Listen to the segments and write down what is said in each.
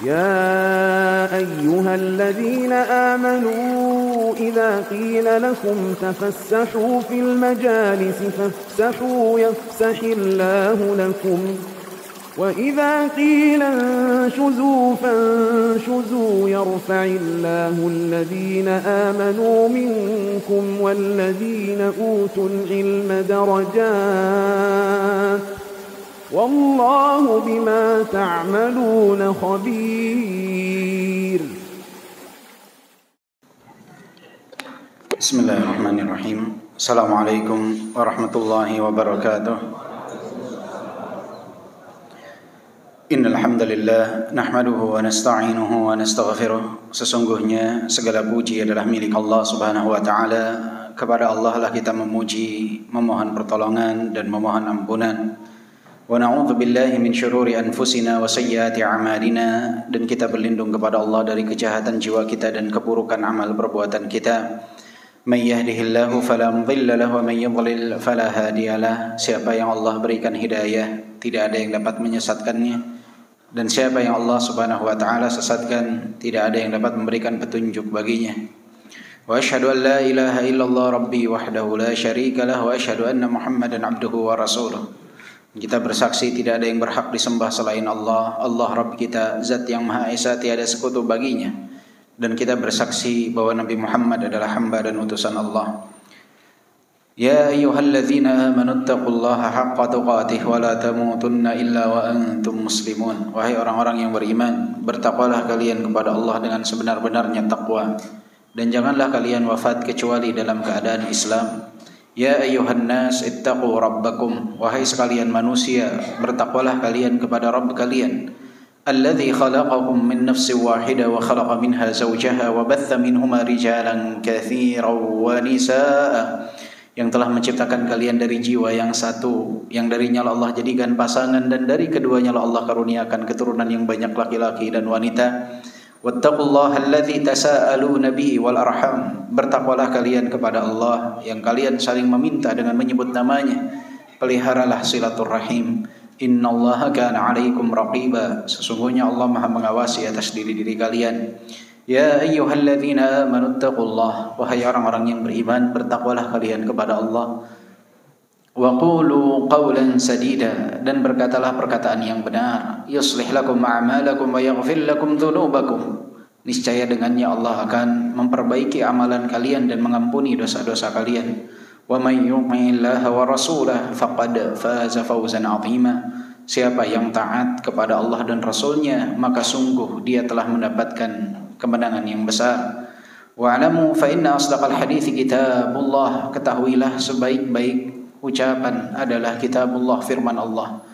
يا أيها الذين آمنوا إذا قيل لكم تفسحوا في المجالس فافسحوا يفسح الله لكم وإذا قيل انشزوا فانشزوا يرفع الله الذين آمنوا منكم والذين أوتوا العلم درجات والله بما تعملون خبير. بسم الله الرحمن الرحيم. السلام عليكم ورحمة الله وبركاته. إن الحمد لله نحمده ونستعينه ونستغفره. Sesungguhnya segala puji adalah milik Allah Subhanahu wa taala. Kepada Allah lah kita memuji, memohon pertolongan dan memohon ampunan. Wa na'udzu billahi min syururi anfusina wa sayyiati a'malina, dan kita berlindung kepada Allah dari kejahatan jiwa kita dan keburukan amal perbuatan kita. May yahdihillahu fala mudilla lahu wa may yudlil fala hadiyalah. Siapa yang Allah berikan hidayah, tidak ada yang dapat menyesatkannya, dan siapa yang Allah Subhanahu wa taala sesatkan, tidak ada yang dapat memberikan petunjuk baginya. Wa asyhadu an la ilaha illallah rabbi wahdahu la syarika lah wa asyhadu anna Muhammadan abduhu wa rasuluh. Kita bersaksi tidak ada yang berhak disembah selain Allah. Allah Rabb kita, zat yang Maha Esa, tiada sekutu baginya. Dan kita bersaksi bahwa Nabi Muhammad adalah hamba dan utusan Allah. Ya ayyuhalladzina amanu taqullaha haqqa tuqatih wa la tamutunna illa wa antum muslimun. Wahai orang-orang yang beriman, bertakwalah kalian kepada Allah dengan sebenar-benarnya takwa, dan janganlah kalian wafat kecuali dalam keadaan Islam. Ya ayyuhan nas ittaqu rabbakum. Wahai sekalian manusia, bertakwalah kalian kepada Rabb kalian. Alladzi khalaqakum min nafsin wahidah wa khalaqa minha zawjaha wa batha minhuma rijalan katsiran wa nisaa. Yang telah menciptakan kalian dari jiwa yang satu, yang darinya Allah jadikan pasangan, dan dari keduanya Allah karuniakan keturunan yang banyak laki-laki dan wanita. Wattaqullaha alladzi tasaaluna bihi wal arham. Bertakwalah kalian kepada Allah yang kalian saling meminta dengan menyebut namanya. Peliharalah silaturrahim. Innallaha kana 'alaikum raqiba. Sesungguhnya Allah Maha mengawasi atas diri-diri kalian. Ya ayyuhalladzina amanu taqullaha. Wahai orang-orang yang beriman, bertakwalah kalian kepada Allah. Wa qulu qawlan sadida. Dan berkatalah perkataan yang benar. Yuslih lakum a'malakum wa yaghfir lakum dzunubakum. Niscaya dengannya Allah akan memperbaiki amalan kalian dan mengampuni dosa-dosa kalian. Wa may yuti'illaha wa rasulahu faqad faza fawzan 'azima. Siapa yang taat kepada Allah dan Rasulnya, maka sungguh dia telah mendapatkan kemenangan yang besar. Wa'lamu fa inna asdaqal hadithi kitabullah. Ketahuilah sebaik-baik ucapan adalah kitabullah, firman Allah.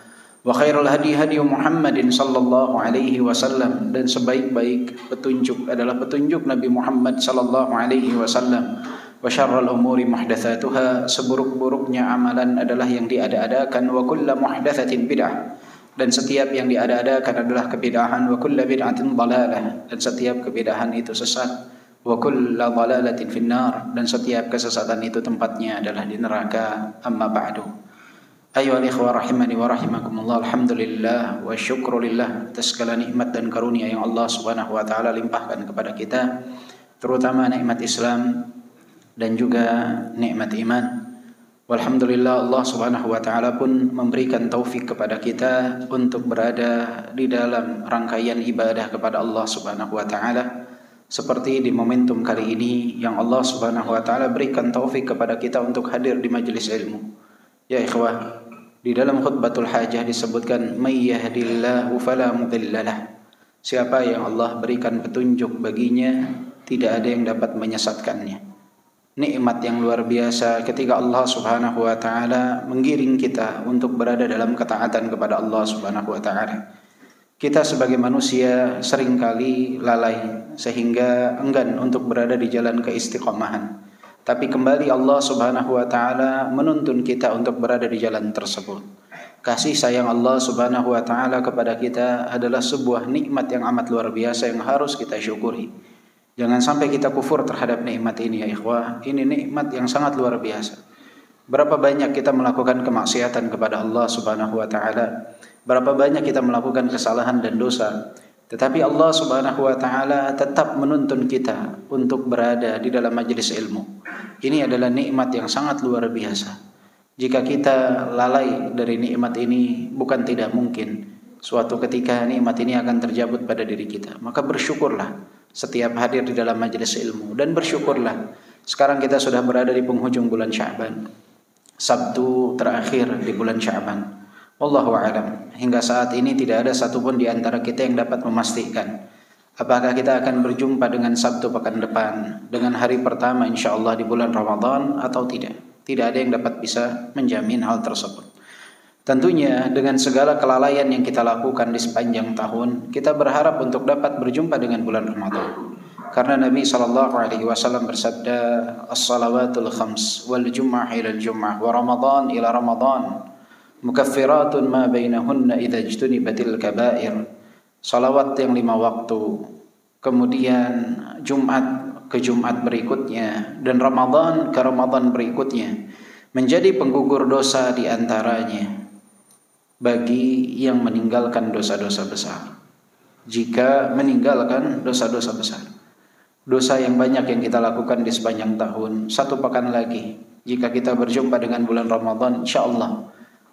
Wa khairul hadi hadi Muhammadin sallallahu alaihi wasallam. Dan sebaik-baik petunjuk adalah petunjuk Nabi Muhammad sallallahu alaihi wasallam. Wa syarrul umuri muhdatsatuha. Seburuk-buruknya amalan adalah yang diada-adakan. Wa kullu muhdatsatin bid'ah. Dan setiap yang diada-adakan adalah kebid'ahan. Wa kullu bid'atin dhalalah. Dan setiap kebid'ahan itu sesat. Wa kullu dhalalatin finnar. Dan setiap kesesatan itu tempatnya adalah di neraka. Amma ba'du. Ayyuhal ikhwah rahimani wa rahimakumullah. Alhamdulillah wa syukrulillah atas segala nikmat dan karunia yang Allah Subhanahu wa taala limpahkan kepada kita, terutama nikmat Islam dan juga nikmat iman. Walhamdulillah, Allah Subhanahu wa taala pun memberikan taufik kepada kita untuk berada di dalam rangkaian ibadah kepada Allah Subhanahu wa taala. Seperti di momentum kali ini yang Allah Subhanahu wa taala berikan taufik kepada kita untuk hadir di majelis ilmu. Ya ikhwah, di dalam khutbatul hajah disebutkan may yahdillahu fala mudhillalah. Siapa yang Allah berikan petunjuk baginya, tidak ada yang dapat menyesatkannya. Nikmat yang luar biasa ketika Allah Subhanahu wa taala menggiring kita untuk berada dalam ketaatan kepada Allah Subhanahu wa taala. Kita sebagai manusia seringkali lalai sehingga enggan untuk berada di jalan keistiqomahan. Tapi kembali Allah Subhanahu wa taala menuntun kita untuk berada di jalan tersebut. Kasih sayang Allah Subhanahu wa taala kepada kita adalah sebuah nikmat yang amat luar biasa yang harus kita syukuri. Jangan sampai kita kufur terhadap nikmat ini ya ikhwah. Ini nikmat yang sangat luar biasa. Berapa banyak kita melakukan kemaksiatan kepada Allah Subhanahu wa taala? Berapa banyak kita melakukan kesalahan dan dosa? Tetapi Allah Subhanahu wa taala tetap menuntun kita untuk berada di dalam majelis ilmu. Ini adalah nikmat yang sangat luar biasa. Jika kita lalai dari nikmat ini, bukan tidak mungkin suatu ketika nikmat ini akan terjabut pada diri kita. Maka bersyukurlah setiap hadir di dalam majelis ilmu, dan bersyukurlah sekarang kita sudah berada di penghujung bulan Sya'ban, Sabtu terakhir di bulan Sya'ban. Wallahu a'lam. Hingga saat ini tidak ada satupun di antara kita yang dapat memastikan apakah kita akan berjumpa dengan Sabtu pekan depan, dengan hari pertama insyaallah di bulan Ramadan atau tidak. Tidak ada yang dapat bisa menjamin hal tersebut. Tentunya dengan segala kelalaian yang kita lakukan di sepanjang tahun, kita berharap untuk dapat berjumpa dengan bulan Ramadan. Karena Nabi SAW bersabda, "As-salawatul khams wal jum'ah ila al-jum'ah wa Ramadan ila Ramadan mukaffiratun ma bainahunna idza ijtunibatil kaba'ir." Salawat yang 5 waktu, kemudian Jumat ke Jumat berikutnya, dan Ramadan ke Ramadan berikutnya, menjadi penggugur dosa di antaranya bagi yang meninggalkan dosa-dosa besar. Jika meninggalkan dosa-dosa besar, dosa yang banyak yang kita lakukan di sepanjang tahun, 1 pekan lagi jika kita berjumpa dengan bulan Ramadan, insyaallah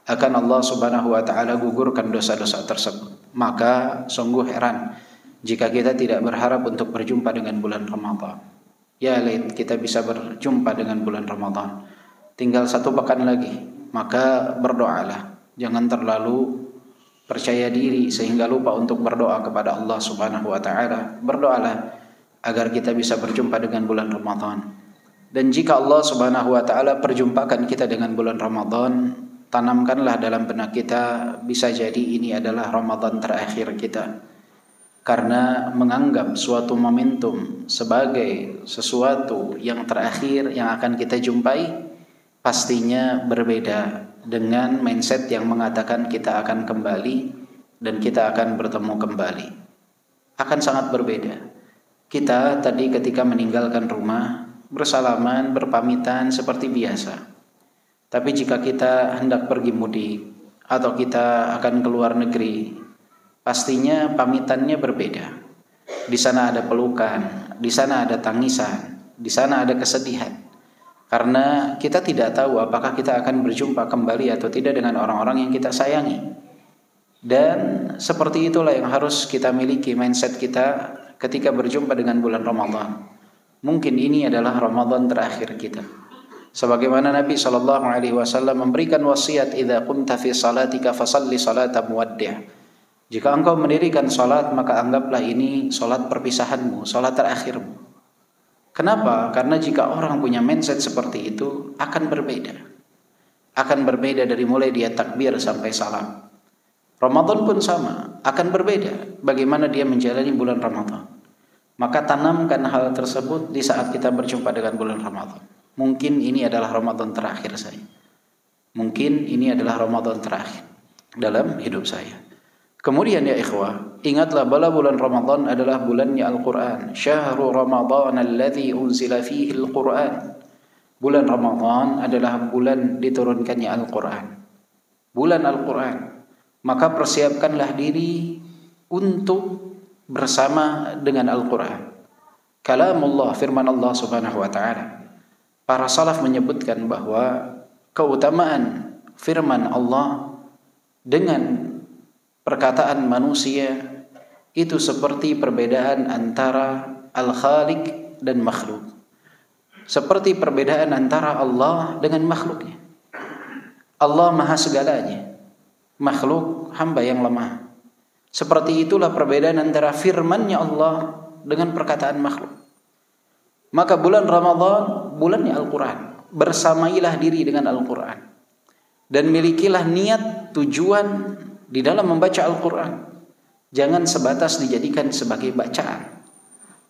akan Allah Subhanahu wa taala gugurkan dosa-dosa tersebut. Maka sungguh heran jika kita tidak berharap untuk berjumpa dengan bulan Ramadan. Ya lait kita bisa berjumpa dengan bulan Ramadan. Tinggal 1 pekan lagi, maka berdoalah. Jangan terlalu percaya diri sehingga lupa untuk berdoa kepada Allah Subhanahu wa taala. Berdoalah agar kita bisa berjumpa dengan bulan Ramadan. Dan jika Allah Subhanahu wa taala perjumpakan kita dengan bulan Ramadan, tanamkanlah dalam benak kita, bisa jadi ini adalah Ramadan terakhir kita. Karena menganggap suatu momentum sebagai sesuatu yang terakhir yang akan kita jumpai, pastinya berbeda dengan mindset yang mengatakan kita akan kembali dan kita akan bertemu kembali. Akan sangat berbeda. Kita tadi ketika meninggalkan rumah, bersalaman, berpamitan seperti biasa. Tapi jika kita hendak pergi mudik atau kita akan keluar negeri, pastinya pamitannya berbeda. Di sana ada pelukan, di sana ada tangisan, di sana ada kesedihan. Karena kita tidak tahu apakah kita akan berjumpa kembali atau tidak dengan orang-orang yang kita sayangi. Dan seperti itulah yang harus kita miliki mindset kita ketika berjumpa dengan bulan Ramadan. Mungkin ini adalah Ramadan terakhir kita. Sebagaimana Nabi SAW memberikan wasiat, "Idza qumta fi salatika fasalli salata muwaddi'." Jika engkau mendirikan salat, maka anggaplah ini salat perpisahanmu, salat terakhirmu. Kenapa? Karena jika orang punya mindset seperti itu, akan berbeda. Akan berbeda dari mulai dia takbir sampai salam. Ramadan pun sama, akan berbeda bagaimana dia menjalani bulan Ramadan. Maka tanamkan hal tersebut di saat kita berjumpa dengan bulan Ramadan. Mungkin ini adalah Ramadan terakhir saya. Mungkin ini adalah Ramadan terakhir dalam hidup saya. Kemudian ya ikhwah, ingatlah bahwa bulan Ramadan adalah bulannya Al-Quran. Syahrul Ramadan alladhi unzila fihi Al-Quran. Bulan Ramadan adalah bulan diturunkannya Al-Quran. Bulan Al-Quran. Maka persiapkanlah diri untuk bersama dengan Al-Quran. Kalamullah, firman Allah Subhanahu wa ta'ala. Para salaf menyebutkan bahwa keutamaan firman Allah dengan perkataan manusia itu seperti perbedaan antara Al-Khaliq dan makhluk. Seperti perbedaan antara Allah dengan makhluknya. Allah maha segalanya, makhluk hamba yang lemah. Seperti itulah perbedaan antara firman-Nya Allah dengan perkataan makhluk. Maka bulan Ramadan, bulannya Al-Quran. Bersamailah diri dengan Al-Quran. Dan milikilah niat, tujuan di dalam membaca Al-Quran. Jangan sebatas dijadikan sebagai bacaan.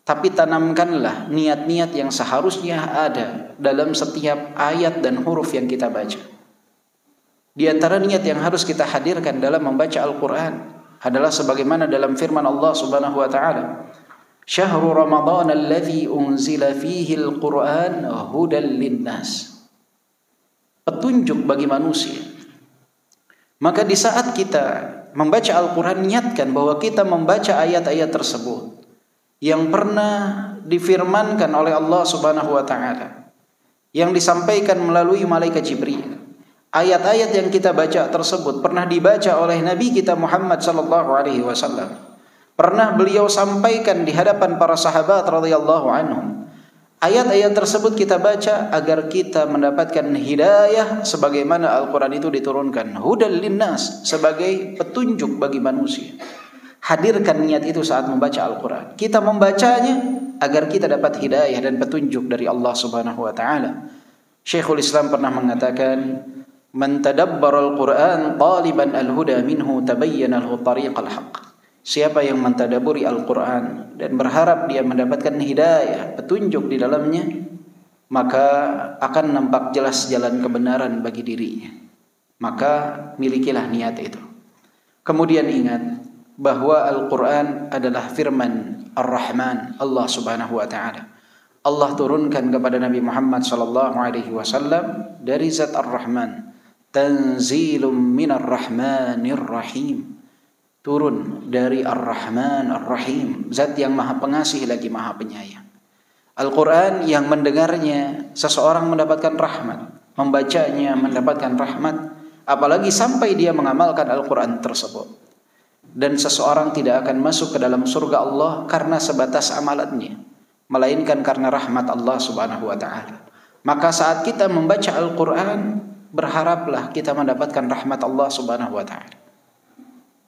Tapi tanamkanlah niat-niat yang seharusnya ada dalam setiap ayat dan huruf yang kita baca. Di antara niat yang harus kita hadirkan dalam membaca Al-Quran adalah sebagaimana dalam firman Allah Subhanahu wa ta'ala. Syahrul Ramadan alladhi unzila fihi Al-Quran hudan linnas. Petunjuk bagi manusia. Maka di saat kita membaca Al-Quran, niatkan bahwa kita membaca ayat-ayat tersebut yang pernah difirmankan oleh Allah Subhanahu wa taala, yang disampaikan melalui malaikat Jibril. Ayat-ayat yang kita baca tersebut pernah dibaca oleh Nabi kita Muhammad sallallahu alaihi wasallam. Pernah beliau sampaikan di hadapan para sahabat radhiyallahu anhum. Ayat-ayat tersebut kita baca agar kita mendapatkan hidayah sebagaimana Al-Quran itu diturunkan. Hudal linnas, sebagai petunjuk bagi manusia. Hadirkan niat itu saat membaca Al-Quran. Kita membacanya agar kita dapat hidayah dan petunjuk dari Allah Subhanahu wa taala. Syekhul Islam pernah mengatakan, "Man tadabbara al-Quran taliban al-huda minhu tabayyana lahu tariqal haqq." Siapa yang mentadaburi Al-Quran dan berharap dia mendapatkan hidayah, petunjuk di dalamnya, maka akan nampak jelas jalan kebenaran bagi dirinya. Maka milikilah niat itu. Kemudian ingat bahwa Al-Quran adalah firman Ar-Rahman, Allah Subhanahu wa taala. Allah turunkan kepada Nabi Muhammad sallallahu alaihi wasallam dari zat Ar-Rahman. Tanzilum minar Rahmanir Rahim. Turun dari Ar-Rahman Ar-Rahim, zat yang maha pengasih lagi maha penyayang. Al-Quran yang mendengarnya seseorang mendapatkan rahmat, membacanya mendapatkan rahmat, apalagi sampai dia mengamalkan Al-Quran tersebut. Dan seseorang tidak akan masuk ke dalam surga Allah karena sebatas amalannya, melainkan karena rahmat Allah Subhanahu wa taala. Maka saat kita membaca Al-Quran, berharaplah kita mendapatkan rahmat Allah Subhanahu wa taala.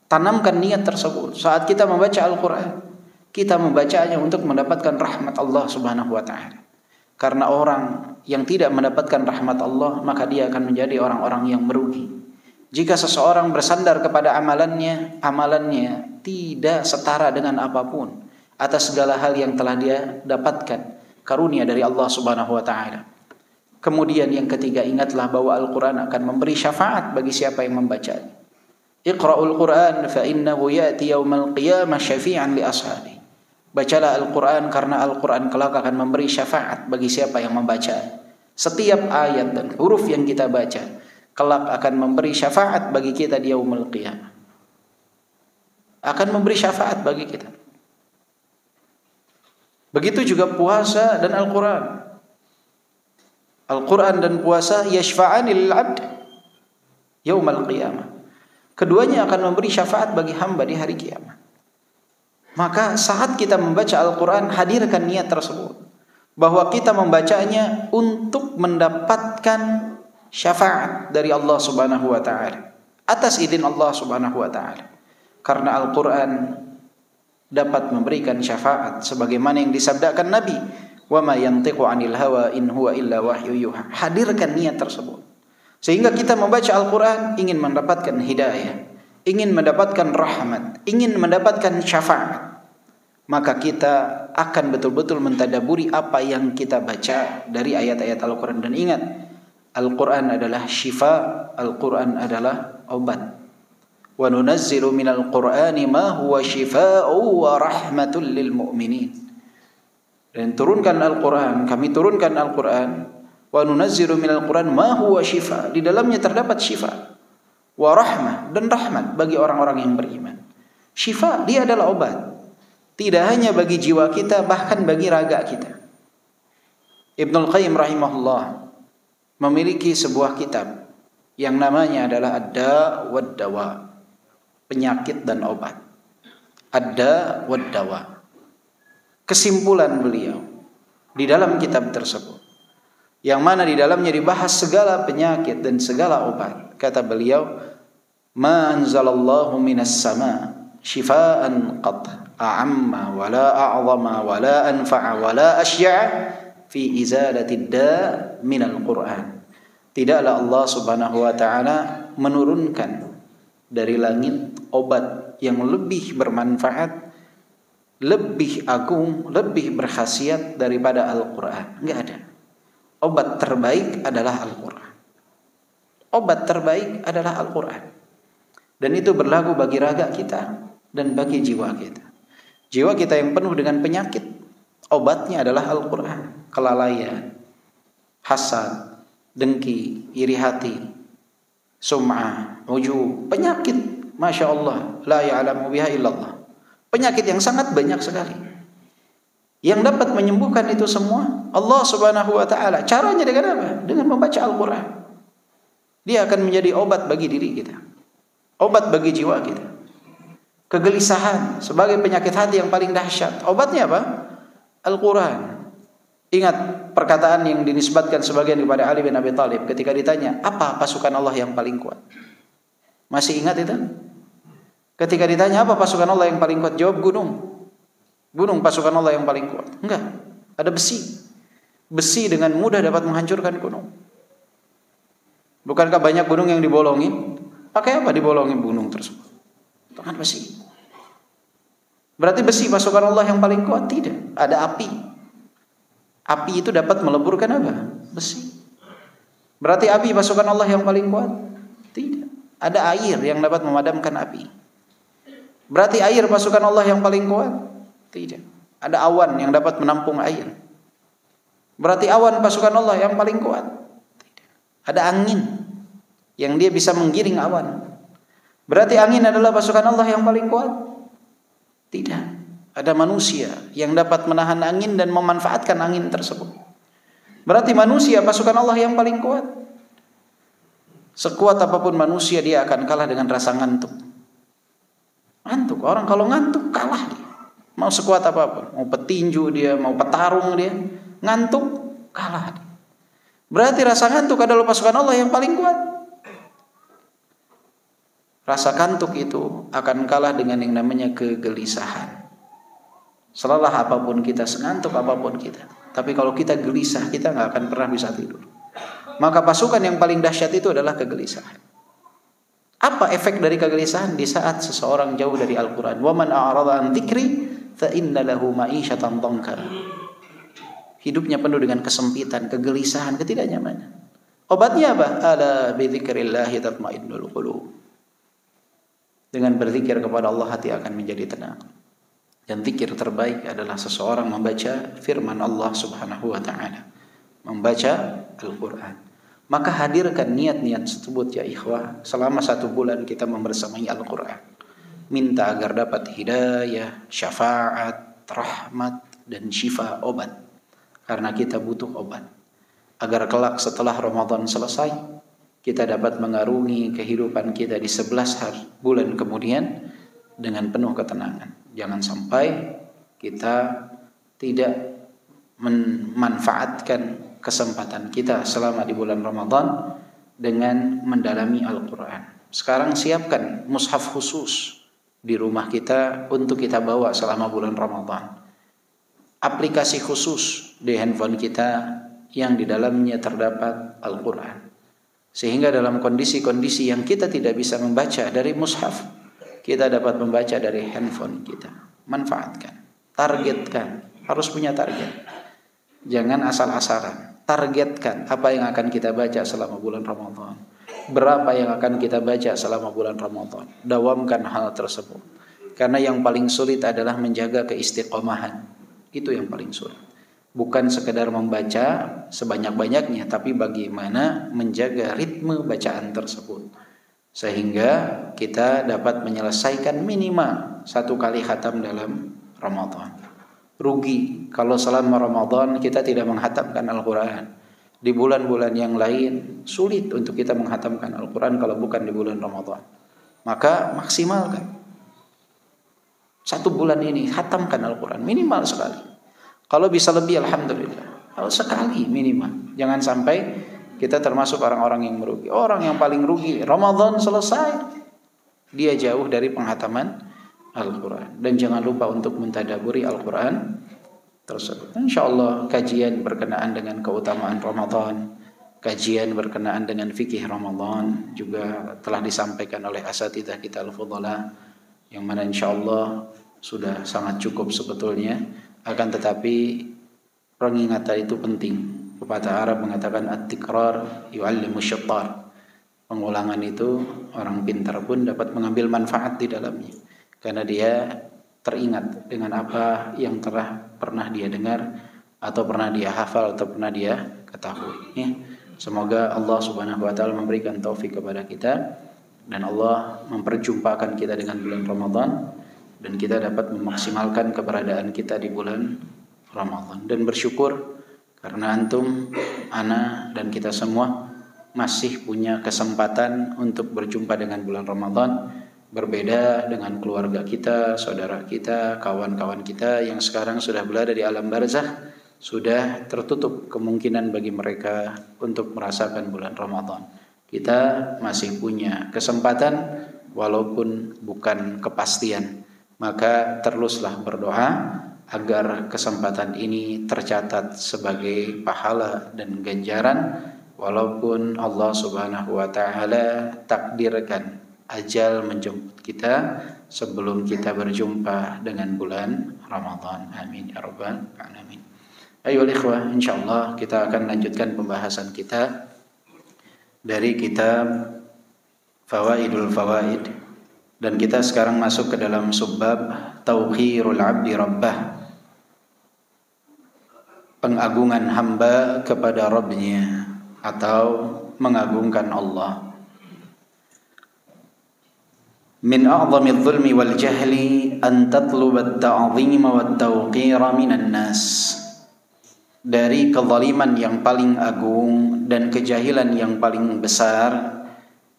Tanamkan niat tersebut. Saat kita membaca Al-Quran, kita membacanya untuk mendapatkan rahmat Allah Subhanahu wa taala. Karena orang yang tidak mendapatkan rahmat Allah, maka dia akan menjadi orang-orang yang merugi. Jika seseorang bersandar kepada amalannya tidak setara dengan apapun atas segala hal yang telah dia dapatkan karunia dari Allah Subhanahu wa taala. Kemudian yang ketiga, ingatlah bahwa Al-Quran akan memberi syafaat bagi siapa yang membacanya. Iqra'ul Quran fa innahu ya'ti yaumal qiyamah syafi'an li ashabi. Bacalah Al-Quran karena Al-Quran kelak akan memberi syafaat bagi siapa yang membaca. Setiap ayat dan huruf yang kita baca kelak akan memberi syafaat bagi kita di yaumul qiyamah. Akan memberi syafaat bagi kita. Begitu juga puasa dan Al-Quran. Al-Quran dan puasa yashfa'ani lil 'abd yaumal qiyamah. Keduanya akan memberi syafaat bagi hamba di hari kiamat. Maka saat kita membaca Al-Quran, hadirkan niat tersebut. Bahwa kita membacanya untuk mendapatkan syafaat dari Allah Subhanahu wa ta'ala. Atas izin Allah Subhanahu wa ta'ala. Karena Al-Quran dapat memberikan syafaat. Sebagaimana yang disabdakan Nabi. Wa ma yantiqu 'anil hawa in huwa illa wahyu yuha. Hadirkan niat tersebut. Sehingga kita membaca Al-Quran ingin mendapatkan hidayah, ingin mendapatkan rahmat, ingin mendapatkan syafaat. Maka kita akan betul-betul mentadaburi apa yang kita baca dari ayat-ayat Al-Quran. Dan ingat, Al-Quran adalah syifa, Al-Quran adalah obat. Wa nunazzilu minal Qur'ani ma huwa shifa'u wa rahmatul lil mu'minin. Dan turunkan Al-Quran, kami turunkan Al-Quran. Wa nunazzilu minal Qur'an ma huwa syifa. Di dalamnya terdapat syifa. Wa rahmah, dan rahmat bagi orang-orang yang beriman. Syifa, dia adalah obat. Tidak hanya bagi jiwa kita, bahkan bagi raga kita. Ibnul Qayyim rahimahullah memiliki sebuah kitab yang namanya adalah Ad-Da' wad-Dawa. Penyakit dan obat. Ad-Da' wad-Dawa. Kesimpulan beliau di dalam kitab tersebut, yang mana di dalamnya dibahas segala penyakit dan segala obat. Kata beliau, ma anzalallahu minas sama shifaan qat a'amma wala a'zama wala anfa'a wala asya'a fi izalatid da' minal Qur'an. Tidaklah Allah Subhanahu wa taala menurunkan dari langit obat yang lebih bermanfaat, lebih agung, lebih berkhasiat daripada Al-Qur'an. Enggak ada. Obat terbaik adalah Al-Quran. Obat terbaik adalah Al-Quran. Dan itu berlaku bagi raga kita dan bagi jiwa kita. Jiwa kita yang penuh dengan penyakit, obatnya adalah Al-Quran. Kelalaian, dengki, iri hati, sum'ah, ujub, penyakit Masya Allah, la ya'lamu biha illallah. Penyakit yang sangat banyak sekali. Yang dapat menyembuhkan itu semua Allah Subhanahu wa taala. Caranya dengan apa? Dengan membaca Al-Qur'an. Dia akan menjadi obat bagi diri kita. Obat bagi jiwa kita. Kegelisahan sebagai penyakit hati yang paling dahsyat. Obatnya apa? Al-Qur'an. Ingat perkataan yang dinisbatkan sebagian kepada Ali bin Abi Thalib ketika ditanya, apa pasukan Allah yang paling kuat? Masih ingat itu? Ketika ditanya apa pasukan Allah yang paling kuat? Jawab gunung. Gunung pasukan Allah yang paling kuat. Enggak, ada besi. Besi dengan mudah dapat menghancurkan gunung. Bukankah banyak gunung yang dibolongin? Pakai apa dibolongin gunung tersebut? Dengan besi. Berarti besi pasukan Allah yang paling kuat? Tidak, ada api. Api itu dapat meleburkan apa? Besi. Berarti api pasukan Allah yang paling kuat? Tidak. Ada air yang dapat memadamkan api. Berarti air pasukan Allah yang paling kuat? Tidak. Ada awan yang dapat menampung air. Berarti awan pasukan Allah yang paling kuat? Tidak. Ada angin yang dia bisa menggiring awan. Berarti angin adalah pasukan Allah yang paling kuat? Tidak. Ada manusia yang dapat menahan angin dan memanfaatkan angin tersebut. Berarti manusia pasukan Allah yang paling kuat. Sekuat apapun manusia, dia akan kalah dengan rasa ngantuk. Ngantuk, orang kalau ngantuk kalah dia. Mau sekuat apapun, mau petinju dia, mau petarung dia, ngantuk kalah dia. Berarti rasa ngantuk adalah pasukan Allah yang paling kuat. Rasa kantuk itu akan kalah dengan yang namanya kegelisahan. Selalah apapun kita, sengantuk apapun kita, tapi kalau kita gelisah, kita nggak akan pernah bisa tidur. Maka pasukan yang paling dahsyat itu adalah kegelisahan. Apa efek dari kegelisahan? Di saat seseorang jauh dari Al-Quran. Wa man a'rada an dzikri fa inna lahu ma'isyatan dhanka. Hidupnya penuh dengan kesempitan, kegelisahan, ketidaknyamanan. Obatnya apa? Ala bi dzikrillah tatma'innul qulub. Dengan berzikir kepada Allah, hati akan menjadi tenang. Dan zikir terbaik adalah seseorang membaca firman Allah Subhanahu wa taala, membaca Al-Qur'an. Maka hadirkan niat-niat tersebut ya ikhwah, selama 1 bulan kita membersamai Al-Qur'an. Minta agar dapat hidayah, syafaat, rahmat dan syifa, obat. Karena kita butuh obat. Agar kelak setelah Ramadan selesai, kita dapat mengarungi kehidupan kita di 11 bulan kemudian dengan penuh ketenangan. Jangan sampai kita tidak memanfaatkan kesempatan kita selama di bulan Ramadan dengan mendalami Al-Quran. Sekarang siapkan mushaf khusus di rumah kita untuk kita bawa selama bulan Ramadan. Aplikasi khusus di handphone kita yang di dalamnya terdapat Al-Quran. Sehingga dalam kondisi-kondisi yang kita tidak bisa membaca dari mushaf, kita dapat membaca dari handphone kita. Manfaatkan, targetkan, harus punya target. Jangan asal-asalan. Targetkan apa yang akan kita baca selama bulan Ramadan. Berapa yang akan kita baca selama bulan Ramadan. Dawamkan hal tersebut. Karena yang paling sulit adalah menjaga keistiqomahan. Itu yang paling sulit. Bukan sekedar membaca sebanyak-banyaknya, tapi bagaimana menjaga ritme bacaan tersebut. Sehingga kita dapat menyelesaikan minimal 1 kali khatam dalam Ramadan. Rugi kalau selama Ramadan kita tidak menghatamkan Al-Quran. Di bulan-bulan yang lain sulit untuk kita menghatamkan Al-Quran kalau bukan di bulan Ramadan. Maka maksimalkan 1 bulan ini, hatamkan Al-Quran minimal sekali. Kalau bisa lebih alhamdulillah. Kalau sekali minimal. Jangan sampai kita termasuk orang-orang yang merugi. Orang yang paling rugi, Ramadan selesai, dia jauh dari penghataman Al-Quran. Dan jangan lupa untuk mentadaburi Al-Quran tersebut. InsyaAllah kajian berkenaan dengan keutamaan Ramadan, kajian berkenaan dengan fikih Ramadan juga telah disampaikan oleh asatidzah kita Al-Fudhala, yang mana insyaAllah sudah sangat cukup sebetulnya. Akan tetapi pengingatan itu penting. Pepatah Arab mengatakan at-tikrar yu'allimu syaitan. Pengulangan itu orang pintar pun dapat mengambil manfaat di dalamnya, karena dia teringat dengan apa yang pernah dia dengar atau pernah dia hafal atau pernah dia ketahui. Semoga Allah Subhanahu wa taala memberikan taufik kepada kita dan Allah memperjumpakan kita dengan bulan Ramadan, dan kita dapat memaksimalkan keberadaan kita di bulan Ramadan. Dan bersyukur karena antum, ana, dan kita semua masih punya kesempatan untuk berjumpa dengan bulan Ramadan. Berbeda dengan keluarga kita, saudara kita, kawan-kawan kita yang sekarang sudah berada di alam barzakh, sudah tertutup kemungkinan bagi mereka untuk merasakan bulan Ramadan. Kita masih punya kesempatan walaupun bukan kepastian. Maka teruslah berdoa agar kesempatan ini tercatat sebagai pahala dan ganjaran, walaupun Allah Subhanahu wa taala takdirkan ajal menjemput kita sebelum kita berjumpa dengan bulan Ramadan. Amin ya rabbal alamin. Ayolah ikhwah, insyaallah kita akan lanjutkan pembahasan kita dari kitab Fawaidul Fawaid, dan kita sekarang masuk ke dalam subbab Tauqirul Abdi Rabbah, pengagungan hamba kepada Rabbnya atau mengagungkan Allah. Min a'zami dzulmi wal jahli an tatluba at-ta'zima wat tawqira minan nas. Dari kezaliman yang paling agung dan kejahilan yang paling besar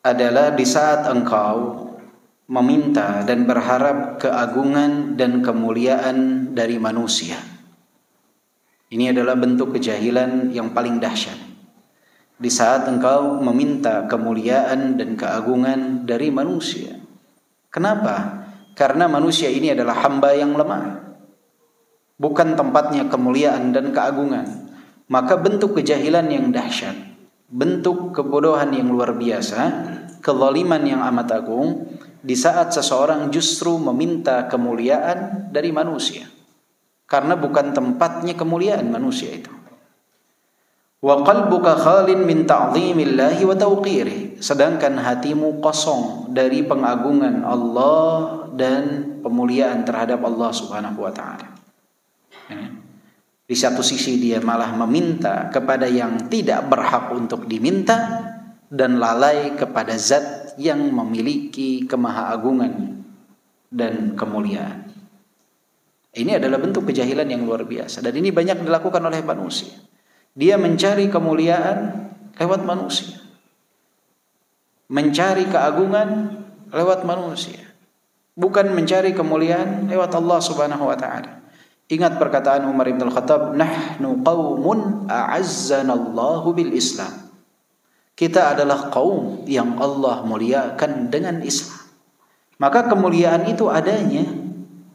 adalah di saat engkau meminta dan berharap keagungan dan kemuliaan dari manusia. Ini adalah bentuk kejahilan yang paling dahsyat. Di saat engkau meminta kemuliaan dan keagungan dari manusia. Kenapa? Karena manusia ini adalah hamba yang lemah, bukan tempatnya kemuliaan dan keagungan. Maka bentuk kejahilan yang dahsyat, bentuk kebodohan yang luar biasa, kezaliman yang amat agung di saat seseorang justru meminta kemuliaan dari manusia, karena bukan tempatnya kemuliaan manusia itu. Wa qalbuka khalin min ta'zimillahi wa tawqirih, sedangkan hatimu kosong dari pengagungan Allah dan pemuliaan terhadap Allah Subhanahu wa taala. Di satu sisi dia malah meminta kepada yang tidak berhak untuk diminta dan lalai kepada zat yang memiliki kemahaagungan dan kemuliaan. Ini adalah bentuk kejahilan yang luar biasa, dan ini banyak dilakukan oleh manusia. Dia mencari kemuliaan lewat manusia, mencari keagungan lewat manusia, bukan mencari kemuliaan lewat Allah Subhanahu wa taala. Ingat perkataan Umar bin Al-Khattab, nahnu qaumun a'azzanallahu bil Islam. Kita adalah kaum yang Allah muliakan dengan Islam. Maka kemuliaan itu adanya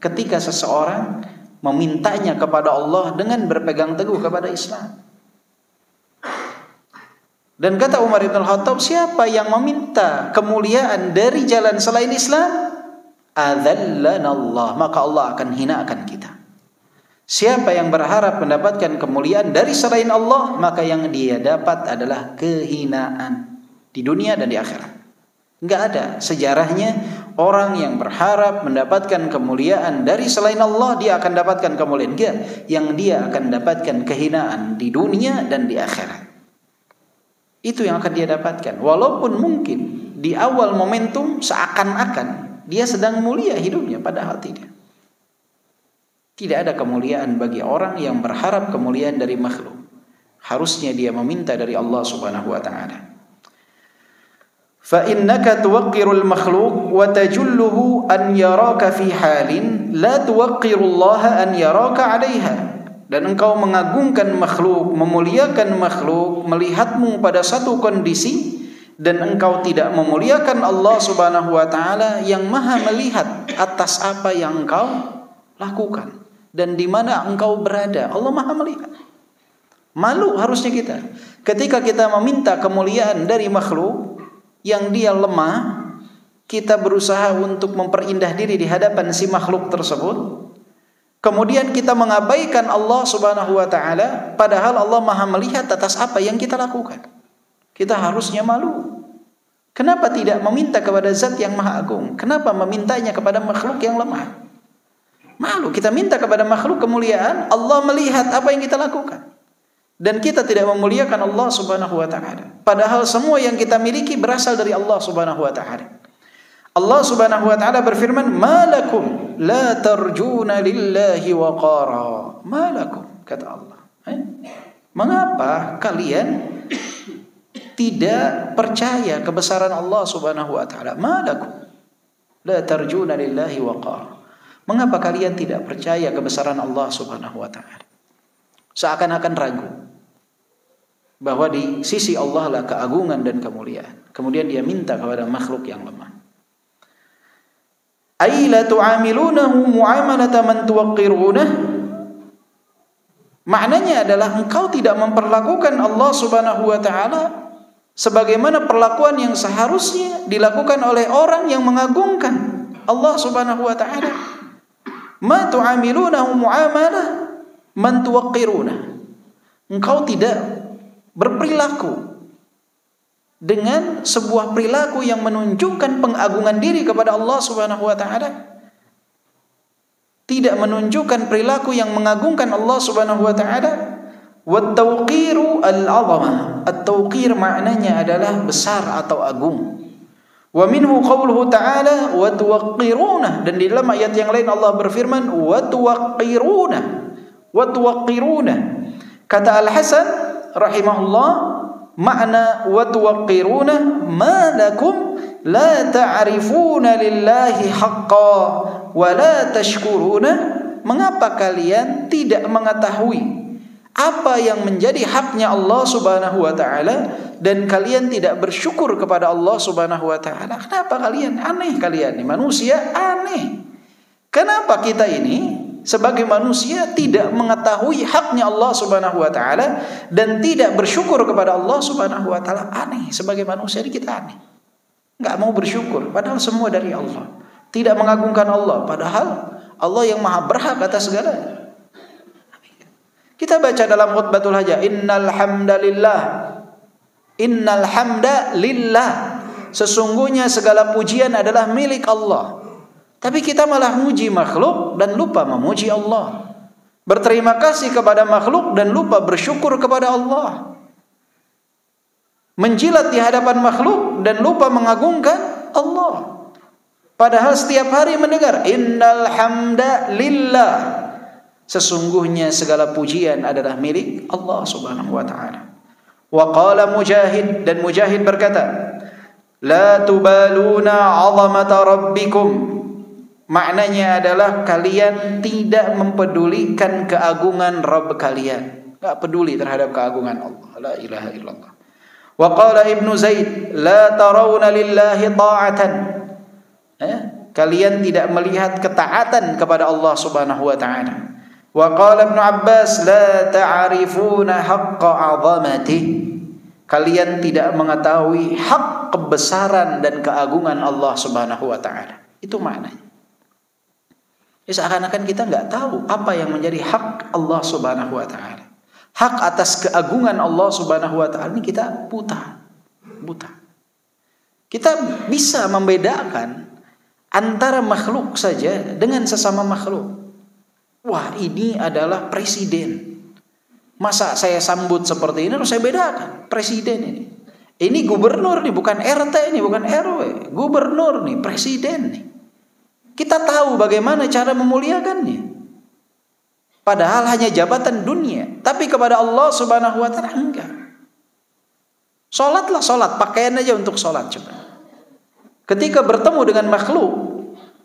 ketika seseorang memintanya kepada Allah dengan berpegang teguh kepada Islam. Dan kata Umar bin Al-Khattab, siapa yang meminta kemuliaan dari jalan selain Islam, adzallana Allah, maka Allah akan hinakan kita. Siapa yang berharap mendapatkan kemuliaan dari selain Allah, maka yang dia dapat adalah kehinaan di dunia dan di akhirat. Enggak ada sejarahnya orang yang berharap mendapatkan kemuliaan dari selain Allah dia akan dapatkan kemuliaan. Enggak, yang dia akan dapatkan kehinaan di dunia dan di akhirat. Itu yang akan dia dapatkan. Walaupun mungkin di awal momentum seakan-akan dia sedang mulia hidupnya, padahal tidak. Tidak ada kemuliaan bagi orang yang berharap kemuliaan dari makhluk. Harusnya dia meminta dari Allah Subhanahu wa taala. Fa innaka tuwaqqirul makhluq wa tajulluhu an yaraka fi halin la tuwaqqirullaha an yaraka 'alaiha. Dan engkau mengagungkan makhluk, memuliakan makhluk, melihatmu pada satu kondisi, dan engkau tidak memuliakan Allah Subhanahu wa taala yang Maha melihat atas apa yang engkau lakukan dan di mana engkau berada. Allah Maha melihat. Malu harusnya kita ketika kita meminta kemuliaan dari makhluk yang dia lemah, kita berusaha untuk memperindah diri di hadapan si makhluk tersebut. Kemudian kita mengabaikan Allah Subhanahu wa taala, padahal Allah Maha melihat atas apa yang kita lakukan. Kita harusnya malu. Kenapa tidak meminta kepada zat yang Maha Agung? Kenapa memintanya kepada makhluk yang lemah? Malu. Kita minta kepada makhluk kemuliaan, Allah melihat apa yang kita lakukan. Dan kita tidak memuliakan Allah Subhanahu wa taala. Padahal semua yang kita miliki berasal dari Allah Subhanahu wa taala. Allah Subhanahu wa taala berfirman, "Malakum la tarjuna lillahi waqara." Malakum, kata Allah. Mengapa kalian tidak percaya kebesaran Allah Subhanahu wa taala? Malakum la tarjuna lillahi waqara. Mengapa kalian tidak percaya kebesaran Allah Subhanahu wa taala? Seakan-akan ragu bahwa di sisi Allah lah keagungan dan kemuliaan. Kemudian dia minta kepada makhluk yang lemah. Ay la tu'amilunahu mu'amalata man tuwaqqirunah. Maknanya adalah engkau tidak memperlakukan Allah Subhanahu wa taala sebagaimana perlakuan yang seharusnya dilakukan oleh orang yang mengagungkan Allah Subhanahu wa taala. Ma tu'amilunahu mu'amalah man tuwaqqirunah. Engkau tidak berperilaku dengan sebuah perilaku yang menunjukkan pengagungan diri kepada Allah Subhanahu wa taala. Tidak menunjukkan perilaku yang mengagungkan Allah Subhanahu wa taala. Wat tawqiru al-'azamah. At-tawqir maknanya adalah besar atau agung. Wa minhu qauluhu ta'ala wa tuwaqqiruna, dan di dalam ayat yang lain Allah berfirman wa tuwaqqiruna. Wa tuwaqqiruna. Kata Al-Hasan rahimahullah, makna wa tuwaqqiruna ma lakum la ta'rifuna lillahi haqqa wa la tashkuruna. Mengapa kalian tidak mengetahui apa yang menjadi haknya Allah Subhanahu wa taala dan kalian tidak bersyukur kepada Allah Subhanahu wa taala? Kenapa kalian aneh? Kalian ini manusia aneh. Kenapa kita ini sebagai manusia tidak mengetahui haknya Allah Subhanahu wa taala dan tidak bersyukur kepada Allah Subhanahu wa taala? Aneh, sebagai manusia ini kita aneh. Enggak mau bersyukur padahal semua dari Allah. Tidak mengagungkan Allah padahal Allah yang maha berhak atas segalanya. Kita baca dalam khutbatul hajah, innal hamdalillah. Innal hamda lillah. Sesungguhnya segala pujian adalah milik Allah. Tapi kita malah muji makhluk dan lupa memuji Allah. Berterima kasih kepada makhluk dan lupa bersyukur kepada Allah. Menjilat di hadapan makhluk dan lupa mengagungkan Allah. Padahal setiap hari mendengar innal hamda lillah. Sesungguhnya segala pujian adalah milik Allah Subhanahu wa taala. Wa qala Mujahid, dan Mujahid berkata, la tubaluna 'azamata rabbikum. Maknanya adalah kalian tidak mempedulikan keagungan Rabb kalian. Enggak peduli terhadap keagungan Allah. La ilaha illallah. Wa qala Ibnu Zaid, la tarawna lillahi ta'atan. Kalian tidak melihat ketaatan kepada Allah Subhanahu wa taala. Wa qala Ibnu Abbas, la ta'rifuna haqqa 'azamati. Kalian tidak mengetahui hak kebesaran dan keagungan Allah Subhanahu wa taala. Itu maknanya. Seakan-akan kita enggak tahu apa yang menjadi hak Allah Subhanahu wa taala. Hak atas keagungan Allah Subhanahu wa taala ini kita buta. Kita bisa membedakan antara makhluk saja dengan sesama makhluk. Wah, ini adalah presiden. Masa saya sambut seperti ini harus saya bedakan presiden ini. Ini gubernur nih, bukan RT ini, bukan RW. Gubernur nih, presiden nih. Kita tahu bagaimana cara memuliakannya. Padahal hanya jabatan dunia. Tapi kepada Allah Subhanahu wa ta'ala enggak. Sholatlah sholat, pakaian aja untuk sholat coba. Ketika bertemu dengan makhluk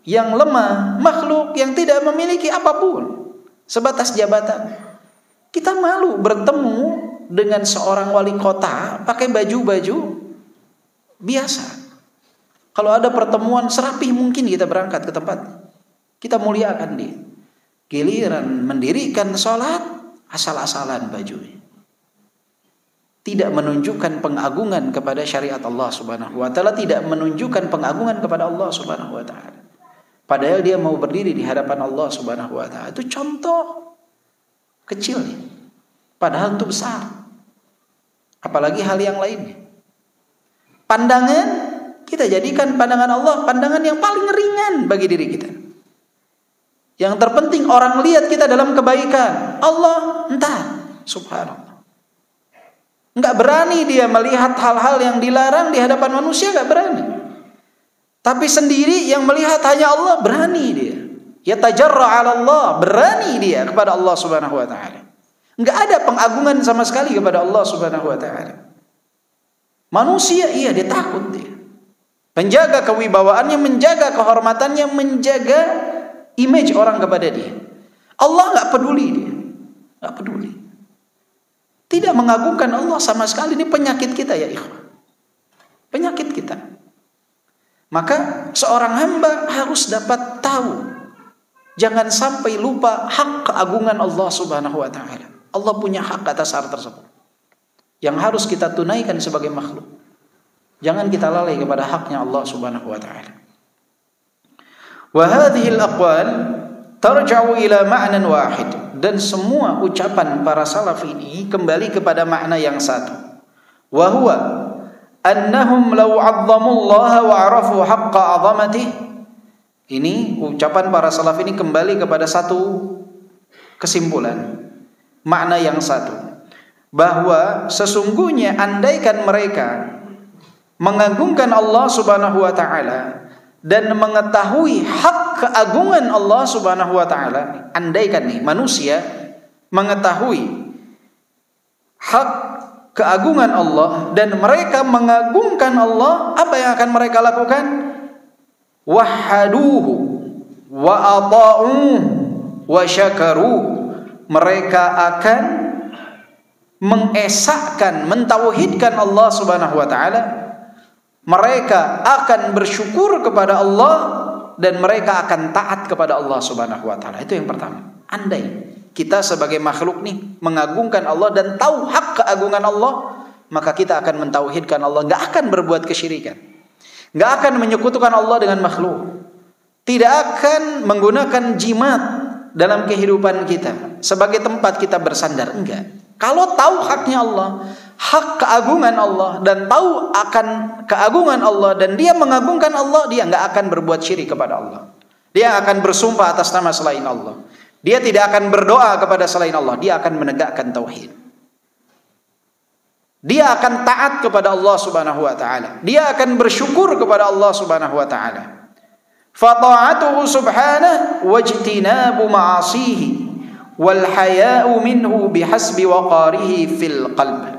yang lemah, makhluk yang tidak memiliki apapun, sebatas jabatan, kita malu bertemu dengan seorang wali kota pakai baju-baju biasa. Kalau ada pertemuan serapih mungkin kita berangkat ke tempat, kita muliakan dia. Giliran mendirikan sholat, asal-asalan bajunya. Tidak menunjukkan pengagungan kepada syariat Allah Subhanahu wa ta'ala, tidak menunjukkan pengagungan kepada Allah Subhanahu wa ta'ala. Padahal dia mau berdiri di hadapan Allah Subhanahu wa ta'ala. Itu contoh kecil nih. Padahal itu besar. Apalagi hal yang lainnya. Pandangan, kita jadikan pandangan Allah pandangan yang paling ringan bagi diri kita. Yang terpenting orang lihat kita dalam kebaikan. Allah entah, subhanallah. Enggak berani dia melihat hal-hal yang dilarang di hadapan manusia, enggak berani. Tapi sendiri yang melihat hanya Allah, berani dia. Yatajarra 'ala Allah, berani dia kepada Allah Subhanahu wa taala. Enggak ada pengagungan sama sekali kepada Allah Subhanahu wa taala. Manusia iya dia takut dia. Menjaga kewibawaannya, menjaga kehormatannya, menjaga image orang kepada dia. Allah enggak peduli dia. Enggak peduli. Tidak mengagungkan Allah sama sekali. Ini penyakit kita ya ikhwan. Penyakit kita. Maka seorang hamba harus dapat tahu, jangan sampai lupa hak keagungan Allah Subhanahu wa taala. Allah punya hak atas hal tersebut yang harus kita tunaikan sebagai makhluk. Jangan kita lalai kepada haknya Allah Subhanahu wa taala. Wa hadhihi al-aqwal tarja'u ila ma'nan wahid, dan semua ucapan para salaf ini kembali kepada makna yang satu. Wa huwa annahum law 'azzamullaha wa 'arafu haqqa 'azamatihi. Ini ucapan para salaf ini kembali kepada satu kesimpulan, makna yang satu, bahwa sesungguhnya andaikan mereka mengagungkan Allah Subhanahu wa taala dan mengetahui hak keagungan Allah Subhanahu wa taala, andaikan nih manusia mengetahui hak keagungan Allah dan mereka mengagungkan Allah, apa yang akan mereka lakukan? Wahhaduhu wa ata'uhu wa syakaruhu. Mereka akan mengesahkan, mentauhidkan Allah Subhanahu wa taala. Mereka akan bersyukur kepada Allah dan mereka akan taat kepada Allah Subhanahu wa taala. Itu yang pertama. Andai kita sebagai makhluk nih mengagungkan Allah dan tahu hak keagungan Allah, maka kita akan mentauhidkan Allah, enggak akan berbuat kesyirikan. Enggak akan menyekutukan Allah dengan makhluk. Tidak akan menggunakan jimat dalam kehidupan kita sebagai tempat kita bersandar, enggak. Kalau tahu haknya Allah, hak keagungan Allah, dan tahu akan keagungan Allah dan dia mengagungkan Allah, dia enggak akan berbuat syirik kepada Allah. Dia akan bersumpah atas nama selain Allah. Dia tidak akan berdoa kepada selain Allah. Dia akan menegakkan tauhid. Dia akan taat kepada Allah Subhanahu wa taala. Dia akan bersyukur kepada Allah Subhanahu wa taala. Fa ta'atuhu subhanahu wajtinabu ma'asihi wal haya'u minhu bihasbi waqarihi fil qalb.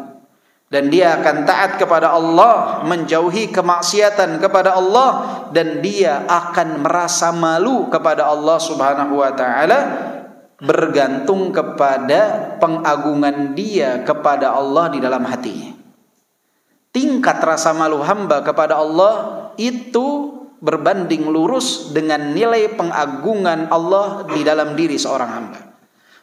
Dan dia akan taat kepada Allah, menjauhi kemaksiatan kepada Allah, dan dia akan merasa malu kepada Allah Subhanahu wa taala, bergantung kepada pengagungan dia kepada Allah di dalam hatinya. Tingkat rasa malu hamba kepada Allah itu berbanding lurus dengan nilai pengagungan Allah di dalam diri seorang hamba.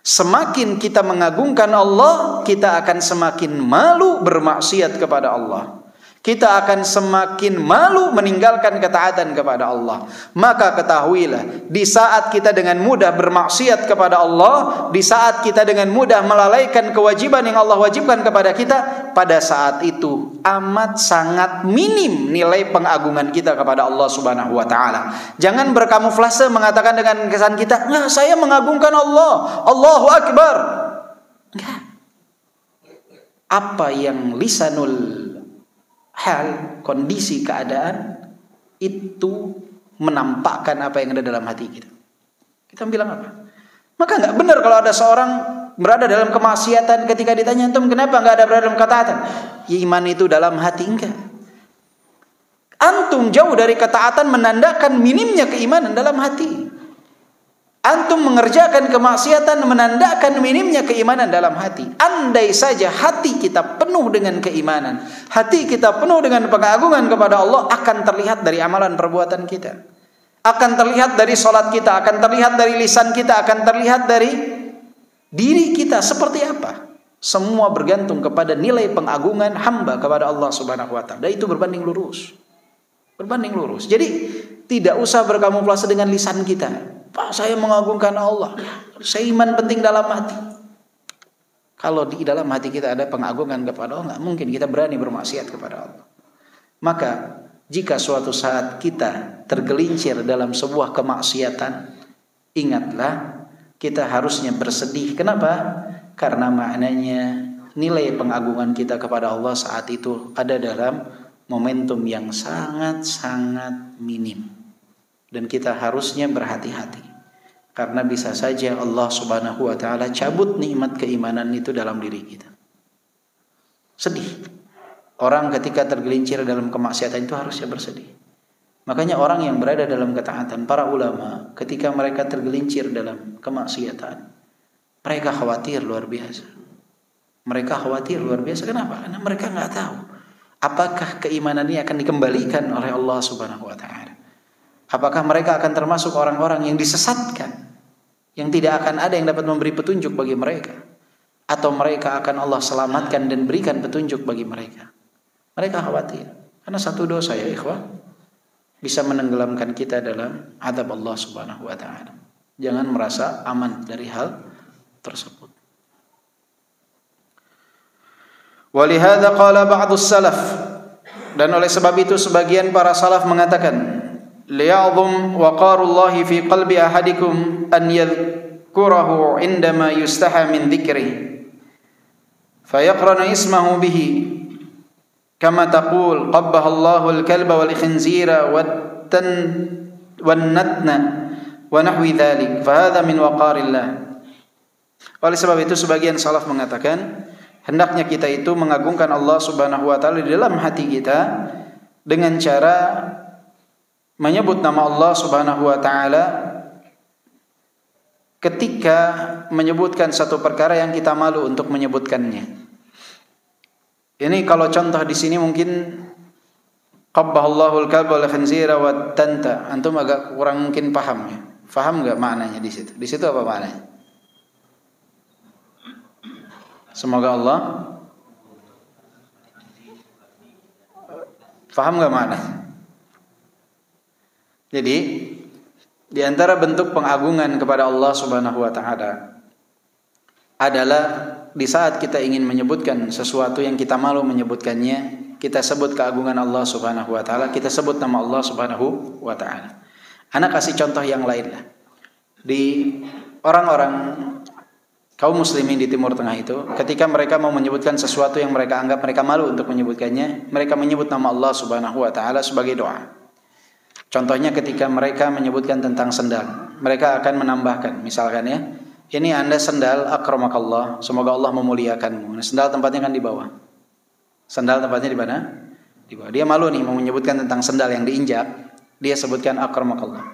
Semakin kita mengagungkan Allah, kita akan semakin malu bermaksiat kepada Allah. Kita akan semakin malu meninggalkan ketaatan kepada Allah. Maka ketahuilah, di saat kita dengan mudah bermaksiat kepada Allah, di saat kita dengan mudah melalaikan kewajiban yang Allah wajibkan kepada kita, pada saat itu amat sangat minim nilai pengagungan kita kepada Allah Subhanahu wa taala. Jangan berkamuflase mengatakan dengan kesan kita, "Nah, saya mengagungkan Allah. Allahu Akbar." Enggak. Apa yang lisanul hal, kondisi, keadaan itu menampakkan apa yang ada dalam hati kita. Kita bilang apa? Maka nggak benar kalau ada seorang berada dalam kemaksiatan ketika ditanya, antum kenapa nggak ada berada dalam ketaatan? Iman itu dalam hati, enggak. Antum jauh dari ketaatan menandakan minimnya keimanan dalam hati. Antum mengerjakan kemaksiatan menandakan minimnya keimanan dalam hati. Andai saja hati kita penuh dengan keimanan, hati kita penuh dengan pengagungan kepada Allah, akan terlihat dari amalan perbuatan kita, akan terlihat dari sholat kita, akan terlihat dari lisan kita, akan terlihat dari diri kita seperti apa. Semua bergantung kepada nilai pengagungan hamba kepada Allah Subhanahu wa taala. Dan itu berbanding lurus. Berbanding lurus. Jadi tidak usah berkamuflase dengan lisan kita. Pak, saya mengagungkan Allah. Saya iman penting dalam hati. Kalau di dalam hati kita ada pengagungan kepada Allah, nggak mungkin kita berani bermaksiat kepada Allah. Maka jika suatu saat kita tergelincir dalam sebuah kemaksiatan, ingatlah kita harusnya bersedih. Kenapa? Karena maknanya nilai pengagungan kita kepada Allah saat itu ada dalam momentum yang sangat-sangat minim. Dan kita harusnya berhati-hati. Karena bisa saja Allah Subhanahu wa taala cabut nikmat keimanan itu dalam diri kita. Sedih. Orang ketika tergelincir dalam kemaksiatan itu harusnya bersedih. Makanya orang yang berada dalam ketaatan, para ulama ketika mereka tergelincir dalam kemaksiatan, mereka khawatir luar biasa. Mereka khawatir luar biasa. Kenapa? Karena mereka nggak tahu apakah keimanan ini akan dikembalikan oleh Allah Subhanahu wa taala. Apakah mereka akan termasuk orang-orang yang disesatkan, yang tidak akan ada yang dapat memberi petunjuk bagi mereka, atau mereka akan Allah selamatkan dan berikan petunjuk bagi mereka. Mereka khawatir karena satu dosa ya ikhwah bisa menenggelamkan kita dalam azab Allah Subhanahu wa taala. Jangan merasa aman dari hal tersebut. Walihada qala ba'dus salaf, dan oleh sebab itu sebagian para salaf mengatakan, liya'dhum waqarullahi fi qalbi ahadikum an yadhkurahu indama yustaha min dhikrihi fayaqrana ismahu bihi kama taqul qabbahallahu al-kalba wal khinzira wan natna wa nahwi dhalik fa hadha min waqarillah. Oleh sebab itu sebagian salaf mengatakan hendaknya kita itu mengagungkan Allah Subhanahu wa taala di dalam hati kita dengan cara menyebut nama Allah Subhanahu wa taala ketika menyebutkan satu perkara yang kita malu untuk menyebutkannya. Ini kalau contoh di sini mungkin qabbahallahul kalba wal khanzira wat tanta. Antum agak kurang mungkin paham ya. Paham enggak maknanya di situ? Di situ apa maknanya? Semoga Allah paham enggak maknanya? Jadi di antara bentuk pengagungan kepada Allah Subhanahu wa taala adalah di saat kita ingin menyebutkan sesuatu yang kita malu menyebutkannya, kita sebut keagungan Allah Subhanahu wa taala, kita sebut nama Allah Subhanahu wa taala. Anak kasih contoh yang lain lah. Di orang-orang kaum muslimin di Timur Tengah itu, ketika mereka mau menyebutkan sesuatu yang mereka anggap mereka malu untuk menyebutkannya, mereka menyebut nama Allah Subhanahu wa taala sebagai doa. Contohnya ketika mereka menyebutkan tentang sendal, mereka akan menambahkan, misalkan ya, ini Anda sendal akramakallah, semoga Allah memuliakanmu. Nah, sendal tempatnya kan di bawah. Sendal tempatnya di mana? Di bawah. Dia malu nih mau menyebutkan tentang sendal yang diinjak, dia sebutkan akramakallah.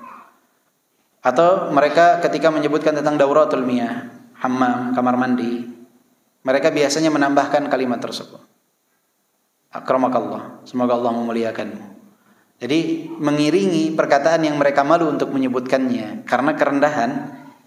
Atau mereka ketika menyebutkan tentang dauratul miyah, hammam, kamar mandi, mereka biasanya menambahkan kalimat tersebut. Akramakallah, semoga Allah memuliakanmu. Jadi mengiringi perkataan yang mereka malu untuk menyebutkannya karena kerendahan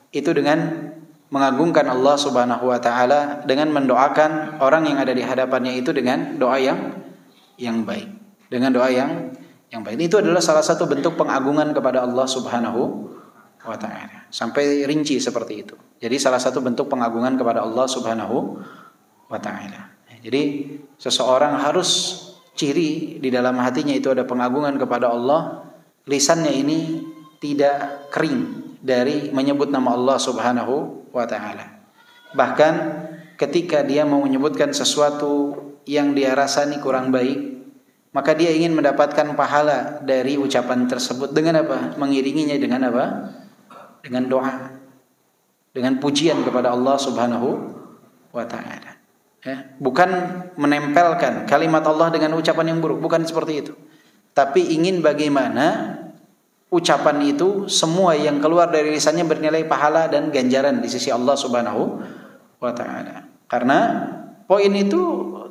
itu dengan mengagungkan Allah Subhanahu wa taala, dengan mendoakan orang yang ada di hadapannya itu dengan doa yang baik. Dengan doa yang baik. Itu adalah salah satu bentuk pengagungan kepada Allah Subhanahu wa taala. Sampai rinci seperti itu. Jadi salah satu bentuk pengagungan kepada Allah Subhanahu wa taala. Jadi seseorang harus ciri di dalam hatinya itu ada pengagungan kepada Allah, lisannya ini tidak kering dari menyebut nama Allah Subhanahu wa taala. Bahkan ketika dia mau menyebutkan sesuatu yang dia rasa ini kurang baik, maka dia ingin mendapatkan pahala dari ucapan tersebut dengan apa? Mengiringinya dengan apa? Dengan doa, dengan pujian kepada Allah Subhanahu wa taala. Ya, bukan menempelkan kalimat Allah dengan ucapan yang buruk, bukan seperti itu. Tapi ingin bagaimana ucapan itu semua yang keluar dari lisannya bernilai pahala dan ganjaran di sisi Allah Subhanahu wa taala. Karena poin itu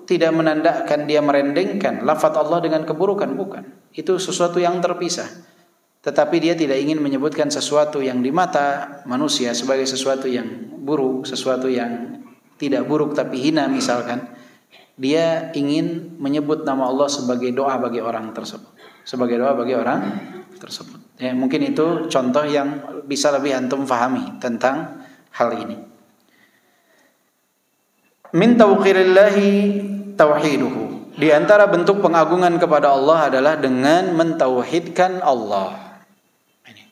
tidak menandakan dia merendengkan lafaz Allah dengan keburukan, bukan. Itu sesuatu yang terpisah. Tetapi dia tidak ingin menyebutkan sesuatu yang di mata manusia sebagai sesuatu yang buruk, sesuatu yang tidak buruk tapi hina misalkan. Dia ingin menyebut nama Allah sebagai doa bagi orang tersebut. Sebagai doa bagi orang tersebut. Ya, mungkin itu contoh yang bisa lebih antum fahami tentang hal ini. Min tauqirillahi tauhiduhu. Di antara bentuk pengagungan kepada Allah adalah dengan mentauhidkan Allah. Ini.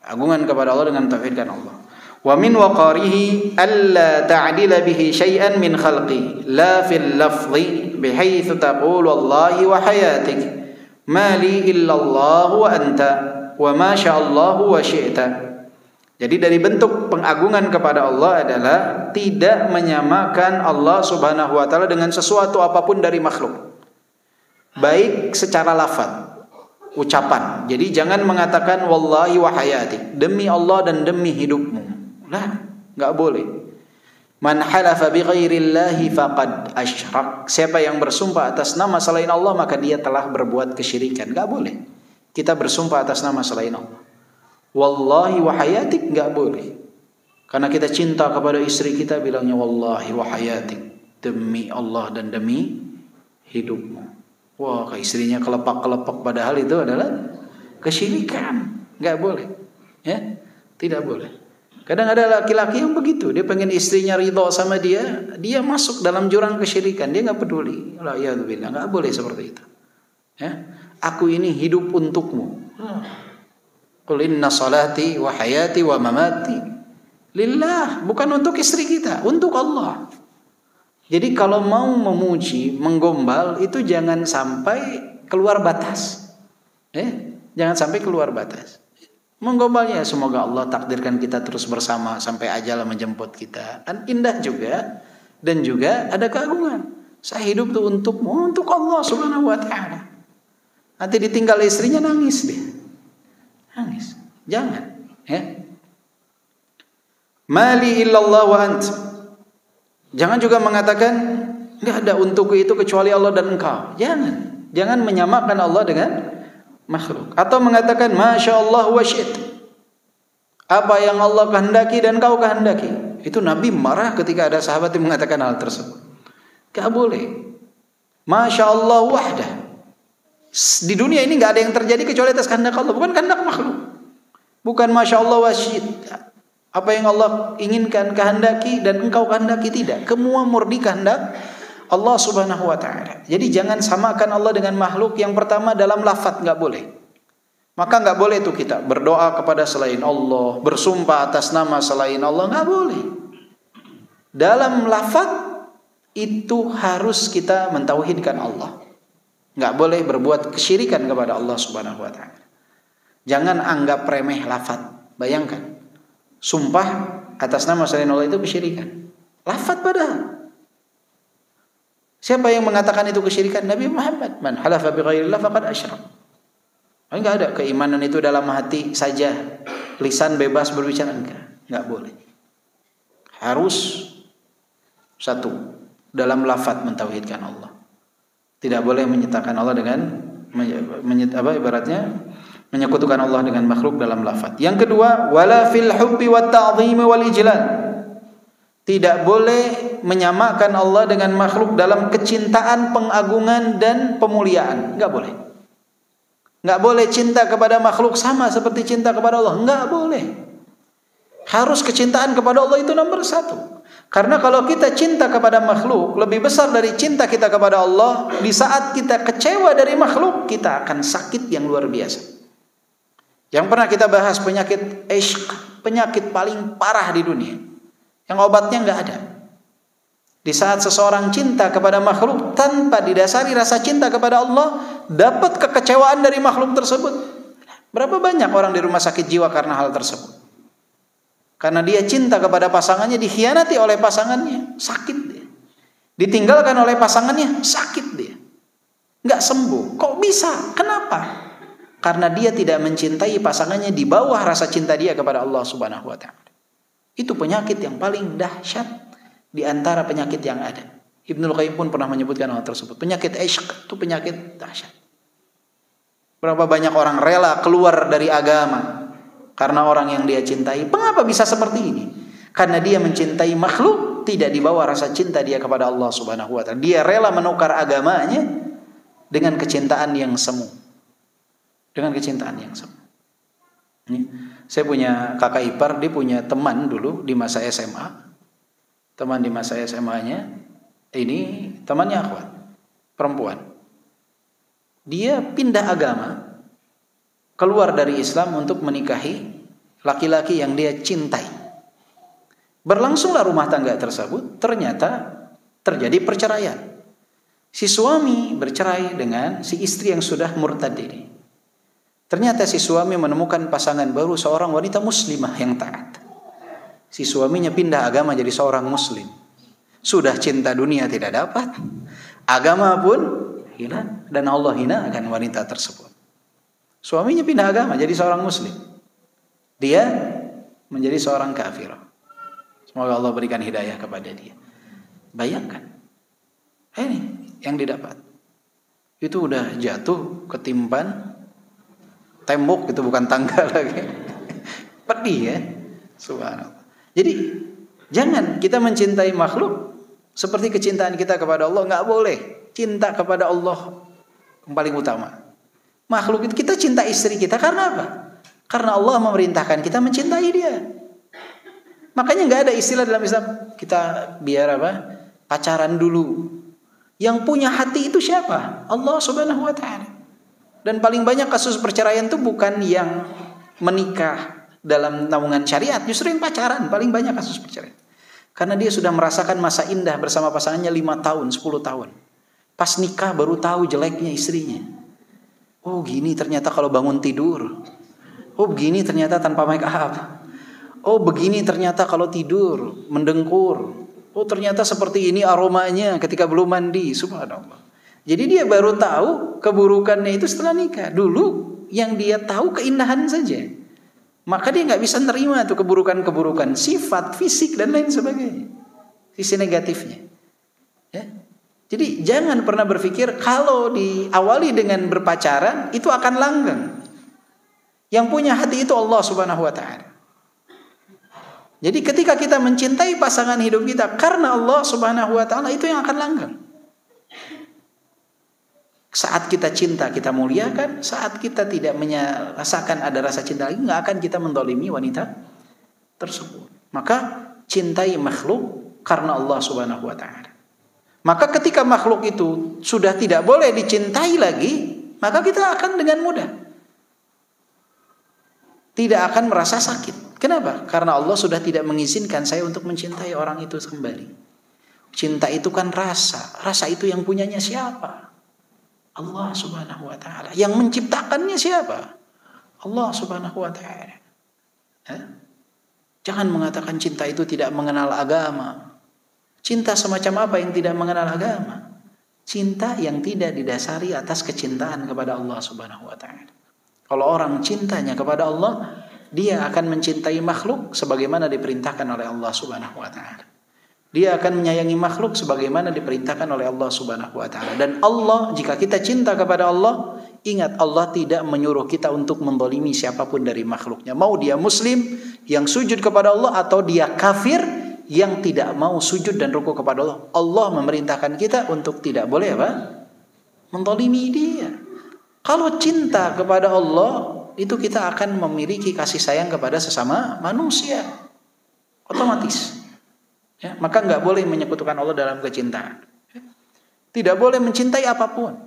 Agungan kepada Allah dengan tauhidkan Allah. Wa min waqarihi alla ta'dila bihi syai'an min khalqi la fil lafzi bihaitsu taqulu wallahi wa hayatik ma li illa Allah wa anta wa ma sya'allahu wa syi'ta. Jadi dari bentuk pengagungan kepada Allah adalah tidak menyamakan Allah Subhanahu wa taala dengan sesuatu apapun dari makhluk. Baik secara lafaz, ucapan. Jadi jangan mengatakan wallahi wa hayatik, demi Allah dan demi hidupmu. Lah, enggak boleh. Man halafa bi ghairillahi faqad asyrak. Siapa yang bersumpah atas nama selain Allah maka dia telah berbuat kesyirikan. Enggak boleh kita bersumpah atas nama selain Allah. Wallahi wa hayatik enggak boleh. Karena kita cinta kepada istri kita bilangnya wallahi wa hayatik, demi Allah dan demi hidupmu. Wah, ke istrinya kelepak-kelepak padahal itu adalah kesyirikan. Enggak boleh. Ya? Tidak boleh. Kadang ada laki-laki yang begitu, dia pengen istrinya ridho sama dia, dia masuk dalam jurang kesyirikan, dia enggak peduli. Ya billah, enggak boleh seperti itu. Ya? Aku ini hidup untukmu. Qul inna salati wa hayati wa mamati lillah, bukan untuk istri kita, untuk Allah. Jadi kalau mau memuji, menggombal itu jangan sampai keluar batas. Jangan sampai keluar batas. Menggombalnya semoga Allah takdirkan kita terus bersama sampai ajal menjemput kita. Dan indah juga dan juga ada keagungan. Saya hidup tuh untukmu, untuk Allah Subhanahu wa taala. Nanti ditinggal istrinya nangis dia. Nangis. Jangan, ya. Mali illallah wa ant. Jangan juga mengatakan enggak ada untukku itu kecuali Allah dan engkau. Jangan. Jangan menyamakan Allah dengan makhluk atau mengatakan masyaallah wa syi'at, apa yang Allah kehendaki dan kau kehendaki. Itu Nabi marah ketika ada sahabat yang mengatakan hal tersebut. Enggak boleh. Masyaallah wahdah. Di dunia ini enggak ada yang terjadi kecuali atas kehendak Allah, bukan kehendak makhluk. Bukan masyaallah wa syi'at, apa yang Allah inginkan kehendaki dan engkau kehendaki, tidak. Semua murni kehendak Allah Subhanahu wa taala. Jadi jangan samakan Allah dengan makhluk. Yang pertama dalam lafaz enggak boleh. Maka enggak boleh itu kita berdoa kepada selain Allah, bersumpah atas nama selain Allah, enggak boleh. Dalam lafaz itu harus kita mentauhidkan Allah. Enggak boleh berbuat kesyirikan kepada Allah Subhanahu wa taala. Jangan anggap remeh lafaz. Bayangkan, sumpah atas nama selain Allah itu kesyirikan. Lafaz padahal. Siapa yang mengatakan itu kesyirikan? Nabi Muhammad. Man halafa bi ghairillah faqad asyrak. Enggak ada keimanan itu dalam hati saja, lisan bebas berbicara, enggak boleh. Harus satu, dalam lafaz mentauhidkan Allah. Tidak boleh menyatakan Allah dengan ibaratnya menyekutukan Allah dengan makhluk dalam lafaz. Yang kedua, wala fil hubbi wat ta'dhim wal ijlal. Tidak boleh menyamakan Allah dengan makhluk dalam kecintaan, pengagungan dan pemuliaan. Enggak boleh. Enggak boleh cinta kepada makhluk sama seperti cinta kepada Allah. Enggak boleh. Harus kecintaan kepada Allah itu nomor satu. Karena kalau kita cinta kepada makhluk lebih besar dari cinta kita kepada Allah, di saat kita kecewa dari makhluk, kita akan sakit yang luar biasa. Yang pernah kita bahas penyakit ishq, penyakit paling parah di dunia, yang obatnya enggak ada. Di saat seseorang cinta kepada makhluk tanpa didasari rasa cinta kepada Allah, dapat kekecewaan dari makhluk tersebut. Berapa banyak orang di rumah sakit jiwa karena hal tersebut? Karena dia cinta kepada pasangannya, dikhianati oleh pasangannya, sakit dia. Ditinggalkan oleh pasangannya, sakit dia. Enggak sembuh. Kok bisa? Kenapa? Karena dia tidak mencintai pasangannya di bawah rasa cinta dia kepada Allah Subhanahu wa taala. Itu penyakit yang paling dahsyat di antara penyakit yang ada. Ibnul Qayyim pun pernah menyebutkan hal tersebut. Penyakit ishq itu penyakit dahsyat. Berapa banyak orang rela keluar dari agama karena orang yang dia cintai. Mengapa bisa seperti ini? Karena dia mencintai makhluk tidak di bawah rasa cinta dia kepada Allah Subhanahu wa taala. Dia rela menukar agamanya dengan kecintaan yang semu. Dengan kecintaan yang semu. Saya punya kakak ipar, dia punya teman dulu di masa SMA. Teman di masa SMA-nya ini temannya akhwat, perempuan. Dia pindah agama, keluar dari Islam untuk menikahi laki-laki yang dia cintai. Berlangsunglah rumah tangga tersebut, ternyata terjadi perceraian. Si suami bercerai dengan si istri yang sudah murtad ini. Ternyata si suami menemukan pasangan baru, seorang wanita muslimah yang taat. Si suaminya pindah agama jadi seorang muslim. Sudah cinta dunia tidak dapat, agama pun hilang, dan Allah hinakan wanita tersebut. Suaminya pindah agama jadi seorang muslim, dia menjadi seorang kafir. Semoga Allah berikan hidayah kepada dia. Bayangkan, ini yang didapat. Itu udah jatuh ketimpan tembok, itu bukan tangga lagi. Pedih ya, subhanallah. Jadi jangan kita mencintai makhluk seperti kecintaan kita kepada Allah. Nggak boleh. Cinta kepada Allah yang paling utama. Makhluk itu, kita cinta istri kita karena apa? Karena Allah memerintahkan kita mencintai dia. Makanya nggak ada istilah dalam Islam kita biar apa? Pacaran dulu. Yang punya hati itu siapa? Allah Subhanahu wa taala. Dan paling banyak kasus perceraian itu bukan yang menikah dalam naungan syariat, justru yang pacaran paling banyak kasus perceraian. Karena dia sudah merasakan masa indah bersama pasangannya 5 tahun, 10 tahun. Pas nikah baru tahu jeleknya istrinya. Oh gini ternyata kalau bangun tidur. Oh begini ternyata tanpa make up. Oh begini ternyata kalau tidur mendengkur. Oh ternyata seperti ini aromanya ketika belum mandi. Subhanallah. Jadi dia baru tahu keburukannya itu setelah nikah. Dulu yang dia tahu keindahan saja. Maka dia nggak bisa nerima tuh keburukan-keburukan sifat, fisik dan lain sebagainya. Sisi negatifnya. Ya. Jadi jangan pernah berpikir kalau diawali dengan berpacaran itu akan langgeng. Yang punya hati itu Allah Subhanahu wa taala. Jadi ketika kita mencintai pasangan hidup kita karena Allah Subhanahu wa taala, itu yang akan langgeng. Saat kita cinta kita muliakan, saat kita tidak merasakan ada rasa cinta lagi, nggak akan kita mendolimi wanita tersebut. Maka cintai makhluk karena Allah Subhanahu wa taala. Maka ketika makhluk itu sudah tidak boleh dicintai lagi, maka kita akan dengan mudah tidak akan merasa sakit. Kenapa? Karena Allah sudah tidak mengizinkan saya untuk mencintai orang itu kembali. Cinta itu kan rasa. Rasa itu yang punyanya siapa? Allah Subhanahu wa taala. Yang menciptakannya siapa? Allah Subhanahu wa taala. Jangan mengatakan cinta itu tidak mengenal agama. Cinta semacam apa yang tidak mengenal agama? Cinta yang tidak didasari atas kecintaan kepada Allah Subhanahu wa taala. Kalau orang cintanya kepada Allah, dia akan mencintai makhluk sebagaimana diperintahkan oleh Allah Subhanahu wa taala. Dia akan menyayangi makhluk sebagaimana diperintahkan oleh Allah Subhanahu wa taala. Dan Allah, jika kita cinta kepada Allah, ingat Allah tidak menyuruh kita untuk mendolimi siapapun dari makhluknya. Mau dia muslim yang sujud kepada Allah atau dia kafir yang tidak mau sujud dan rukuk kepada Allah. Allah memerintahkan kita untuk tidak boleh apa? Mendolimi dia. Kalau cinta kepada Allah, itu kita akan memiliki kasih sayang kepada sesama manusia. Otomatis. Ya, maka nggak boleh menyekutukan Allah dalam kecintaan. Tidak boleh mencintai apapun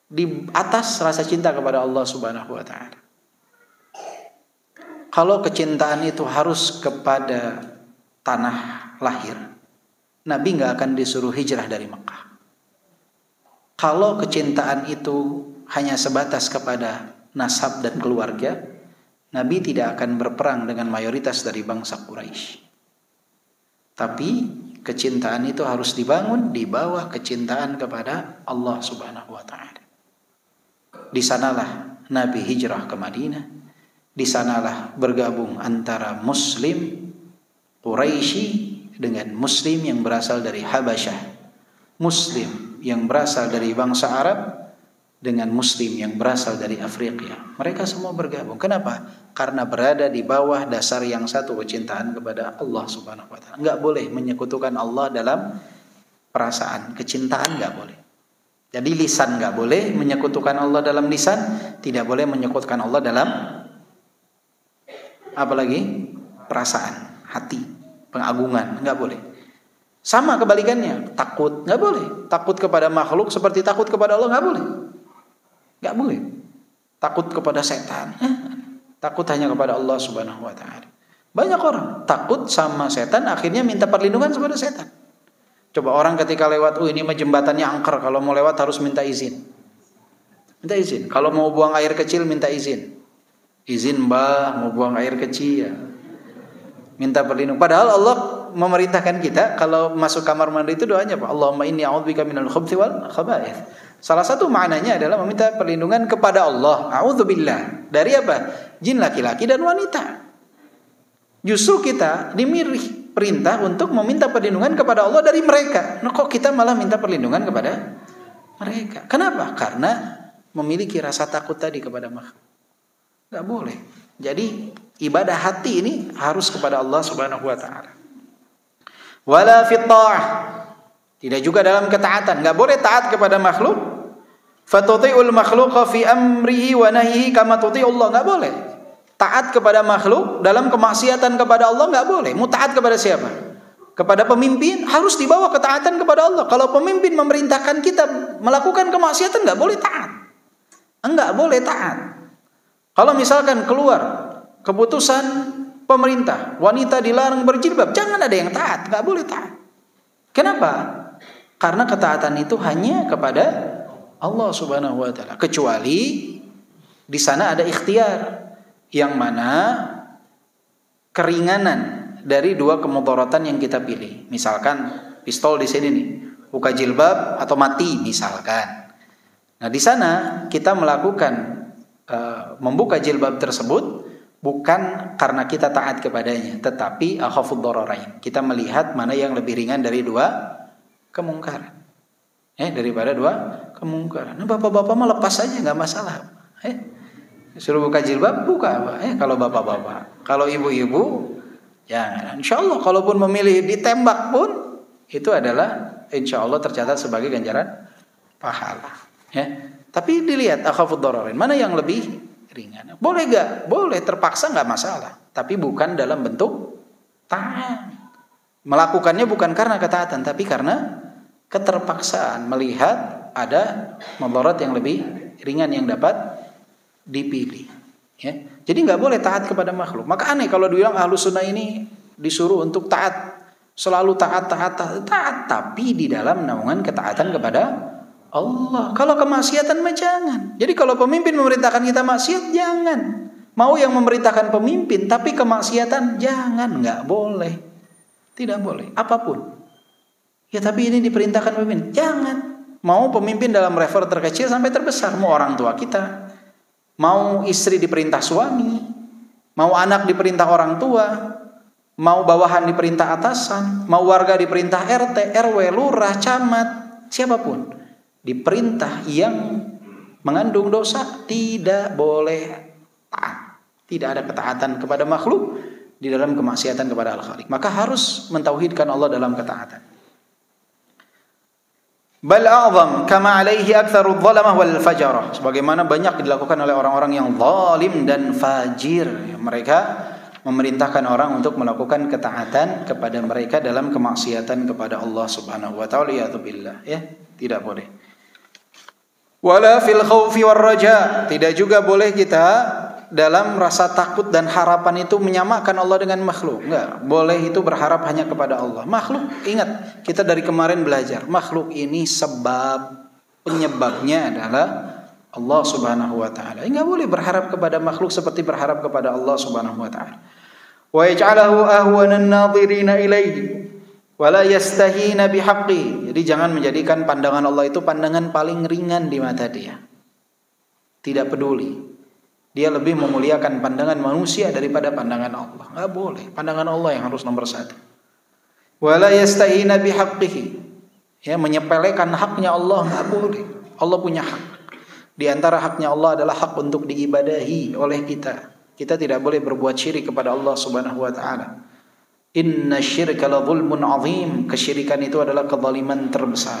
di atas rasa cinta kepada Allah Subhanahu wa taala. Kalau kecintaan itu harus kepada tanah lahir, Nabi nggak akan disuruh hijrah dari Mekah. Kalau kecintaan itu hanya sebatas kepada nasab dan keluarga, Nabi tidak akan berperang dengan mayoritas dari bangsa Quraisy. Tapi kecintaan itu harus dibangun di bawah kecintaan kepada Allah Subhanahu wa taala. Di sanalah Nabi hijrah ke Madinah. Di sanalah bergabung antara muslim Quraisy dengan muslim yang berasal dari Habasyah, muslim yang berasal dari bangsa Arab dengan muslim yang berasal dari Afrika. Mereka semua bergabung. Kenapa? Karena berada di bawah dasar yang satu, kecintaan kepada Allah Subhanahu wa taala. Enggak boleh menyekutukan Allah dalam perasaan, kecintaan enggak boleh. Jadi lisan enggak boleh menyekutukan Allah dalam lisan, tidak boleh menyekutukan Allah dalam apalagi perasaan, hati, pengagungan, enggak boleh. Sama kebalikannya, takut enggak boleh. Takut kepada makhluk seperti takut kepada Allah enggak boleh. Enggak boleh. Takut kepada setan, takut hanya kepada Allah Subhanahu wa taala. Banyak orang takut sama setan, akhirnya minta perlindungan kepada setan. Coba orang ketika lewat, ini mah jembatannya angker, kalau mau lewat harus minta izin. Minta izin. Kalau mau buang air kecil minta izin. Izin mbah, mau buang air kecil ya. Minta perlindungan. Padahal Allah memerintahkan kita kalau masuk kamar mandi itu doanya apa? Allahumma inni a'udzubika minal khubuthi wal khaba'ith. Salah satu maknanya adalah meminta perlindungan kepada Allah. A'udzubillah. Dari apa? Jin laki-laki dan wanita. Justru kita dimirih perintah untuk meminta perlindungan kepada Allah dari mereka. Nah, kok kita malah minta perlindungan kepada mereka? Kenapa? Karena memiliki rasa takut tadi kepada makhluk. Gak boleh. Jadi ibadah hati ini harus kepada Allah Subhanahu wa taala. Wala fit ta'ah. Tidak juga dalam ketaatan. Gak boleh taat kepada makhluk. Fatuti'ul makhluqa fi amrihi wa nahyihi kama tuti'ullah. Gak boleh. Taat kepada makhluk dalam kemaksiatan kepada Allah gak boleh. Mau taat kepada siapa? Kepada pemimpin harus dibawa ketaatan kepada Allah. Kalau pemimpin memerintahkan kita melakukan kemaksiatan gak boleh taat. Enggak boleh taat. Kalau misalkan keluar keputusan pemerintah, wanita dilarang berjilbab, jangan ada yang taat, nggak boleh taat. Kenapa? Karena ketaatan itu hanya kepada Allah Subhanahu wa taala. Kecuali di sana ada ikhtiar yang mana keringanan dari dua kemudaratan yang kita pilih. Misalkan pistol di sini nih, buka jilbab atau mati misalkan. Nah, di sana kita melakukan membuka jilbab tersebut bukan karena kita taat kepadanya, tetapi akhafud dararain. Kita melihat mana yang lebih ringan dari dua kemungkaran. Daripada dua kemungkaran. Nah, bapak-bapak mah lepas saja nggak masalah. Suruh buka jilbab, buka. Kalau bapak-bapak, kalau ibu-ibu, jangan. Insya Allah, kalaupun memilih ditembak pun itu adalah insya Allah tercatat sebagai ganjaran pahala. Tapi dilihat akhafud dararain, mana yang lebih ringan. Boleh gak? Boleh, terpaksa gak masalah. Tapi bukan dalam bentuk taat. Melakukannya bukan karena ketaatan, tapi karena keterpaksaan. Melihat ada mudarat yang lebih ringan yang dapat dipilih. Jadi gak boleh taat kepada makhluk. Maka aneh kalau dibilang ahlu sunnah ini disuruh untuk taat. Selalu taat. Tapi di dalam naungan ketaatan kepada Allah. Kalau kemaksiatan mah jangan. Jadi kalau pemimpin memerintahkan kita maksiat, jangan. Mau yang memerintahkan pemimpin tapi kemaksiatan, jangan. Nggak boleh. Tidak boleh. Apapun. Ya tapi ini diperintahkan pemimpin, jangan. Mau pemimpin dalam level terkecil sampai terbesar. Mau orang tua kita, mau istri diperintah suami, mau anak diperintah orang tua, mau bawahan diperintah atasan, mau warga diperintah RT, RW, lurah, camat, siapapun. Diperintah yang mengandung dosa tidak boleh taat. Tidak ada ketaatan kepada makhluk di dalam kemaksiatan kepada Al-Khaliq. Maka harus mentauhidkan Allah dalam ketaatan. Bal a'zam kama alaihi aktsarudz zalamah wal fajarah. Sebagaimana banyak dilakukan oleh orang-orang yang zalim dan fajir. Mereka memerintahkan orang untuk melakukan ketaatan kepada mereka dalam kemaksiatan kepada Allah Subhanahu wa taala. Ya billah, tidak boleh. Wala fil khaufi war raja, tidak juga boleh kita dalam rasa takut dan harapan itu menyamakan Allah dengan makhluk. Enggak, boleh itu berharap hanya kepada Allah. Makhluk, ingat, kita dari kemarin belajar, makhluk ini sebab penyebabnya adalah Allah Subhanahu wa taala. Enggak boleh berharap kepada makhluk seperti berharap kepada Allah Subhanahu wa taala. Wa yaj'alahu ahwanan nadhirina ilaihi wala yastahina bihaqqi. Jadi jangan menjadikan pandangan Allah itu pandangan paling ringan di mata dia. Tidak peduli. Dia lebih memuliakan pandangan manusia daripada pandangan Allah. Enggak boleh. Pandangan Allah yang harus nomor satu. Wala yastahina bihaqqihi. Menyepelekan haknya Allah enggak boleh. Allah punya hak. Di antara haknya Allah adalah hak untuk diibadahi oleh kita. Kita tidak boleh berbuat syirik kepada Allah Subhanahu wa taala. Inna syirka la zulmun azim. Kesyirikan itu adalah kezaliman terbesar.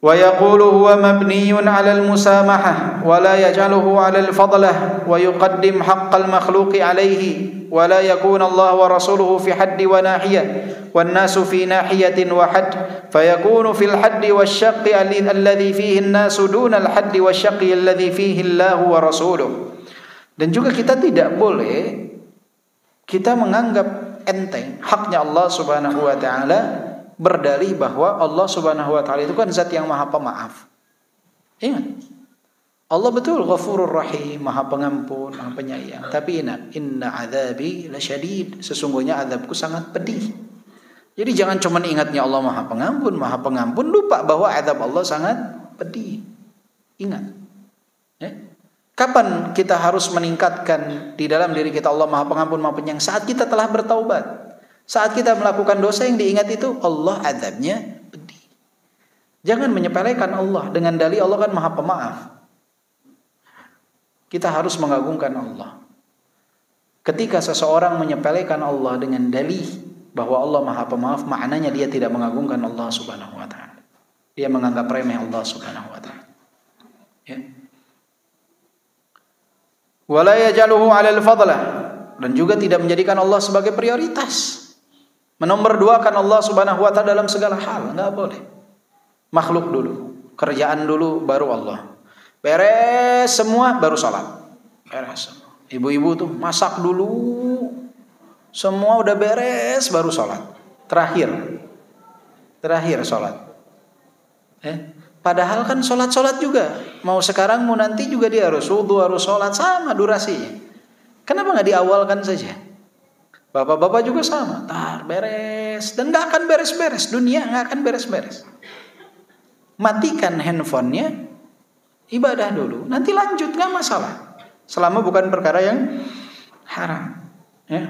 Wa yaqulu huwa mabniyun 'ala al-musamahah wa la yaj'aluhu 'ala al-fadlah wa yuqaddim haqqal makhluqi 'alayhi wa la yakuna Allah wa rasuluhu fi haddi wa nahiyah wan nasu fi nahiyatin wa hadd fayakunu fil haddi wasyaqqi alladhi fihi an-nasu duna al-haddi wasyaqqi alladhi fihi Allah wa rasuluhu. Dan juga kita tidak boleh kita menganggap enteng haknya Allah Subhanahu wa taala, berdalih bahwa Allah Subhanahu wa taala itu kan zat yang Maha Pemaaf. Ingat, Allah betul Ghafurur Rahim, Maha Pengampun, Maha Penyayang. Tapi ingat, inna adzabi lasyadid, sesungguhnya azabku sangat pedih. Jadi jangan cuma ingatnya Allah Maha Pengampun, lupa bahwa azab Allah sangat pedih. Ingat. Ya. Kapan kita harus meningkatkan di dalam diri kita Allah Maha Pengampun, Maha Penyayang? Saat kita telah bertaubat. Saat kita melakukan dosa yang diingat itu Allah azabnya pedih. Jangan menyepelekan Allah dengan dalih Allah kan Maha Pemaaf. Kita harus mengagungkan Allah. Ketika seseorang menyepelekan Allah dengan dalih bahwa Allah Maha Pemaaf, maknanya dia tidak mengagungkan Allah Subhanahu wa taala. Dia menganggap remeh Allah Subhanahu wa taala. Ya. Wala yajaluhu 'alal fadlah, dan juga tidak menjadikan Allah sebagai prioritas. Menomorduakan Allah Subhanahu wa taala dalam segala hal, enggak boleh. Makhluk dulu, kerjaan dulu baru Allah. Beres semua baru salat. Beres. Ibu-ibu tuh masak dulu. Semua udah beres baru salat. Terakhir salat. Padahal kan salat juga. Mau sekarang mau nanti juga dia harus wudu, harus salat, sama durasinya. Kenapa enggak diawalkan saja? Bapak-bapak juga sama. Beres dan enggak akan beres-beres. Dunia enggak akan beres-beres. Matikan handphonenya. Ibadah dulu, nanti lanjut, gak masalah. Selama bukan perkara yang haram. Ya.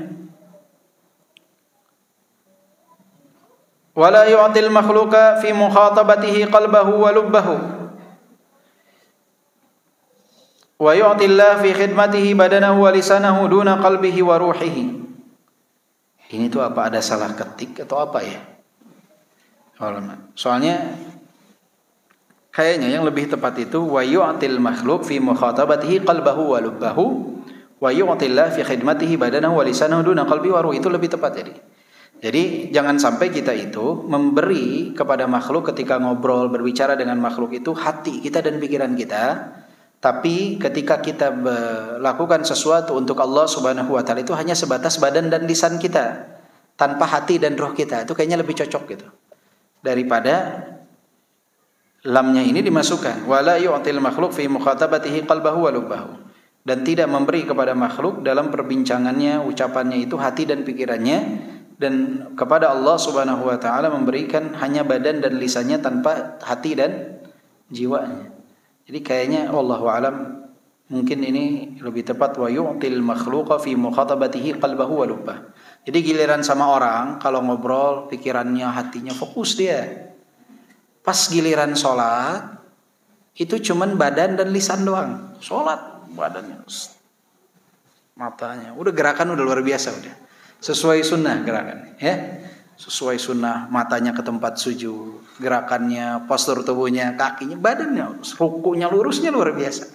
Wala yu'til makhluqa fi mukhatabatihi qalbahu wa lubbahu. Wa yu'tillah fi khidmatihi badanahu wa lisanahu duna qalbihi wa ruhihi. Ini tuh apa, ada salah ketik atau apa ya? Soalnya kayaknya yang lebih tepat itu wa yu'til makhluk fi mukhatabatihi qalbahu wa lubbahu wa yu'tillah fi khidmatihi badanahu wa lisanahu duna qalbi wa ruh. Itu lebih tepat jadi jangan sampai kita itu memberi kepada makhluk ketika ngobrol berbicara dengan makhluk itu hati kita dan pikiran kita, tapi ketika kita melakukan sesuatu untuk Allah Subhanahu wa taala itu hanya sebatas badan dan lisan kita tanpa hati dan roh kita. Itu kayaknya lebih cocok gitu daripada lamnya ini dimasukkan wala yu'til makhluk fi mukhatabatihi qalbahu wa lubbahu, dan tidak memberi kepada makhluk dalam perbincangannya, ucapannya itu hati dan pikirannya, dan kepada Allah Subhanahu wa taala memberikan hanya badan dan lisannya tanpa hati dan jiwanya. Jadi kayaknya wallahu alam mungkin ini lebih tepat wa yu'til makhluqa fi mukhatabatihi qalbahu wa lubbahu. Jadi giliran sama orang kalau ngobrol pikirannya, hatinya fokus dia. Pas giliran sholat itu cuman badan dan lisan doang. Sholat badannya, matanya, udah gerakan udah luar biasa udah. Sesuai sunnah gerakannya, ya. Sesuai sunnah, matanya ke tempat sujud, gerakannya, postur tubuhnya, kakinya, badannya, rukunya lurusnya luar biasa.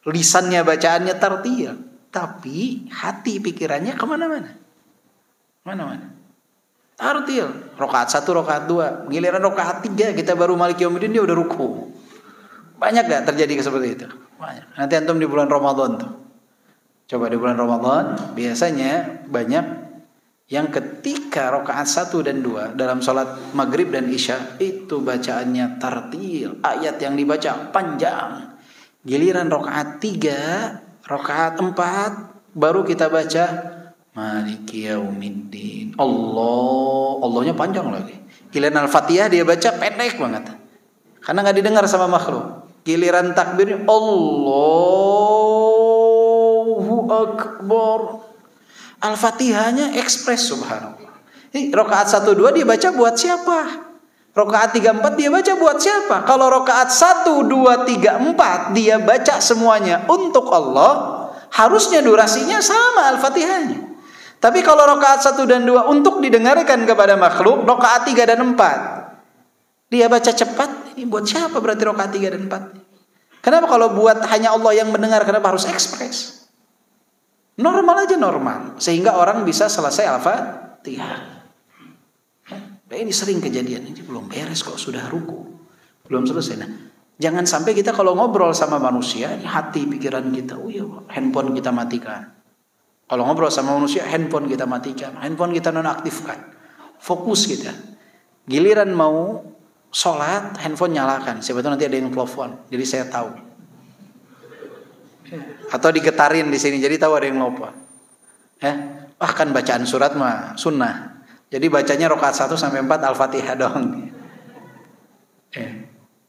Lisannya, bacaannya tartil, tapi hati pikirannya kemana-mana, mana-mana. Tartil, rakaat 1, rakaat 2, giliran rakaat 3 kita baru Maliki Yaumiddin dia udah ruku. Banyak gak terjadi seperti itu? Banyak. Nanti antum di bulan Ramadan tuh. Coba di bulan Ramadan biasanya banyak yang ketika rakaat 1 dan 2 dalam salat maghrib dan isya itu bacaannya tartil, ayat yang dibaca panjang. Giliran rakaat 3, rakaat 4 baru kita baca Maliki Yaumiddin. Allahnya panjang lagi. Giliran Al-Fatihah dia baca pendek banget. Karena enggak didengar sama makhluk. Giliran takbir Allahu Akbar. Al-Fatihahnya ekspres subhanallah. Rakaat 1 2 dia baca buat siapa? Rakaat 3 4 dia baca buat siapa? Kalau rakaat 1 2 3 4 dia baca semuanya untuk Allah, harusnya durasinya sama Al-Fatihahnya. Tapi kalau rakaat 1 dan 2 untuk didengarkan kepada makhluk, rakaat 3 dan 4 dia baca cepat, ini buat siapa berarti rakaat 3 dan 4? Kenapa kalau buat hanya Allah yang mendengar, kenapa harus ekspres? Normal aja normal, sehingga orang bisa selesai Al-Fatihah. Ini sering kejadian, ini belum beres kok sudah ruku, belum selesai. Nah, jangan sampai kita kalau ngobrol sama manusia, hati pikiran kita, oh iya, handphone kita matikan. Kalau ngobrol sama manusia, handphone kita matikan, handphone kita nonaktifkan, fokus kita. Giliran mau sholat, handphone nyalakan. Siapa tahu nanti ada yang telepon, jadi saya tahu. Atau digetarin di sini, jadi tahu ada yang telepon. Kan bacaan surat mah sunnah. Jadi bacanya rakaat 1 sampai 4 Al-Fatihah doang.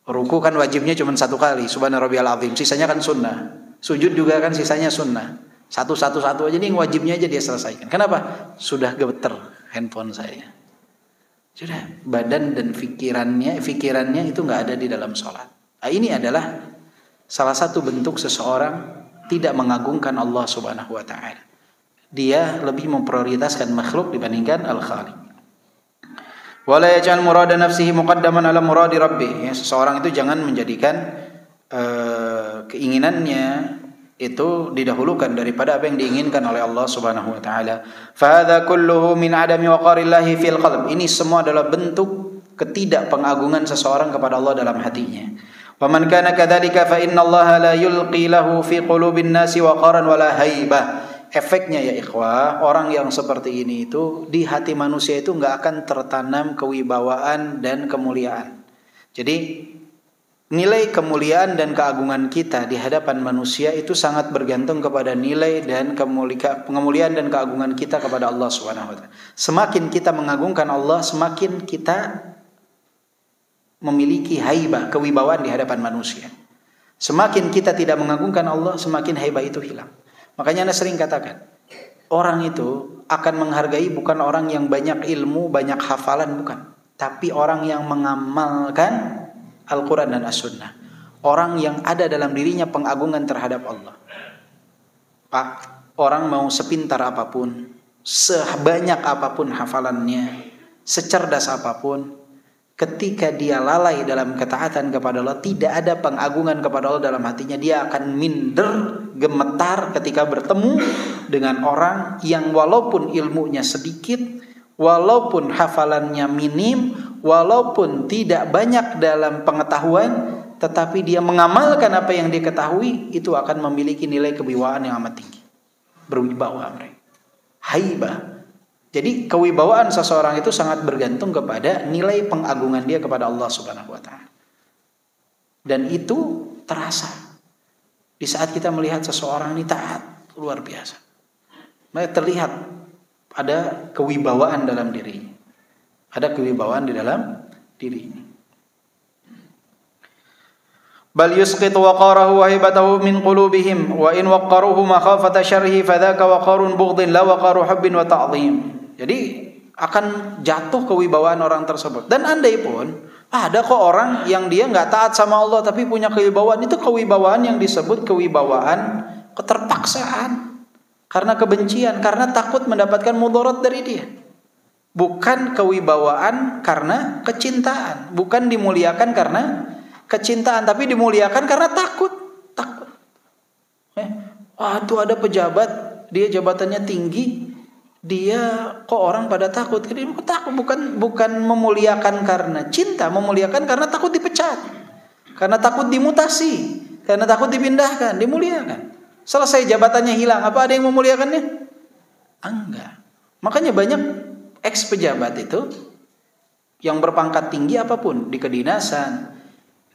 Ruku kan wajibnya cuma 1 kali, Subhana rabbiyal azim. Sisanya kan sunnah. Sujud juga kan sisanya sunnah. Satu aja, jadi yang wajibnya aja dia selesaikan. Kenapa? Sudah gemeter handphone saya. Sudah, badan dan fikirannya itu nggak ada di dalam sholat. Nah, ini adalah salah satu bentuk seseorang tidak mengagungkan Allah Subhanahu Wa Taala. Dia lebih memprioritaskan makhluk dibandingkan Al-Khaliq. Wala yaj'al murada nafsihi muqaddaman ala muradi rabbih. Seseorang itu jangan menjadikan keinginannya itu didahulukan daripada apa yang diinginkan oleh Allah Subhanahu wa taala. Fa hadza kulluhu min adami waqarillahi fil qalb. Ini semua adalah bentuk ketidakpengagungan seseorang kepada Allah dalam hatinya. Wa man kana kadzalika fa innallaha la yulqi lahu fi qulubin nasi waqaran wala haibah. Efeknya ya ikhwah, orang yang seperti ini itu di hati manusia itu enggak akan tertanam kewibawaan dan kemuliaan. Jadi nilai kemuliaan dan keagungan kita di hadapan manusia itu sangat bergantung kepada nilai dan kemuliaan dan keagungan kita kepada Allah Subhanahu wa taala. Semakin kita mengagungkan Allah, semakin kita memiliki haibah, kewibawaan di hadapan manusia. Semakin kita tidak mengagungkan Allah, semakin haibah itu hilang. Makanya Anda sering katakan, orang itu akan menghargai bukan orang yang banyak ilmu, banyak hafalan, bukan, tapi orang yang mengamalkan Al-Quran dan As-Sunnah. Orang yang ada dalam dirinya pengagungan terhadap Allah. Pak, orang mau sepintar apapun, sebanyak apapun hafalannya, secerdas apapun, ketika dia lalai dalam ketaatan kepada Allah, tidak ada pengagungan kepada Allah dalam hatinya, dia akan minder, gemetar ketika bertemu dengan orang yang walaupun ilmunya sedikit, walaupun hafalannya minim, walaupun tidak banyak dalam pengetahuan, tetapi dia mengamalkan apa yang dia ketahui, itu akan memiliki nilai kewibawaan yang amat tinggi. Berwibawa mereka. Haibah. Jadi kewibawaan seseorang itu sangat bergantung kepada nilai pengagungan dia kepada Allah Subhanahu wa taala. Dan itu terasa di saat kita melihat seseorang ini taat luar biasa. Mereka terlihat ada kewibawaan dalam dirinya. Ada kewibawaan di dalam dirinya. Bal yusqitu waqarahu wa hibatahu min qulubihim wa in waqaruhu makhafata syarrihi fadzaka waqarun bughdin la waqaru hubbin wa ta'dhim. Jadi akan jatuh kewibawaan orang tersebut. Dan andai pun ada kok orang yang dia enggak taat sama Allah tapi punya kewibawaan, itu kewibawaan yang disebut kewibawaan keterpaksaan. Karena kebencian, karena takut mendapatkan mudarat dari dia. Bukan kewibawaan karena kecintaan, bukan dimuliakan karena kecintaan, tapi dimuliakan karena takut. Tuh ada pejabat, dia jabatannya tinggi, dia kok orang pada takut. Dia takut bukan memuliakan karena cinta, memuliakan karena takut dipecat, karena takut dimutasi, karena takut dipindahkan, dimuliakan. Selesai jabatannya hilang, apa ada yang memuliakannya? Enggak. Makanya banyak ex pejabat itu yang berpangkat tinggi apapun, di kedinasan,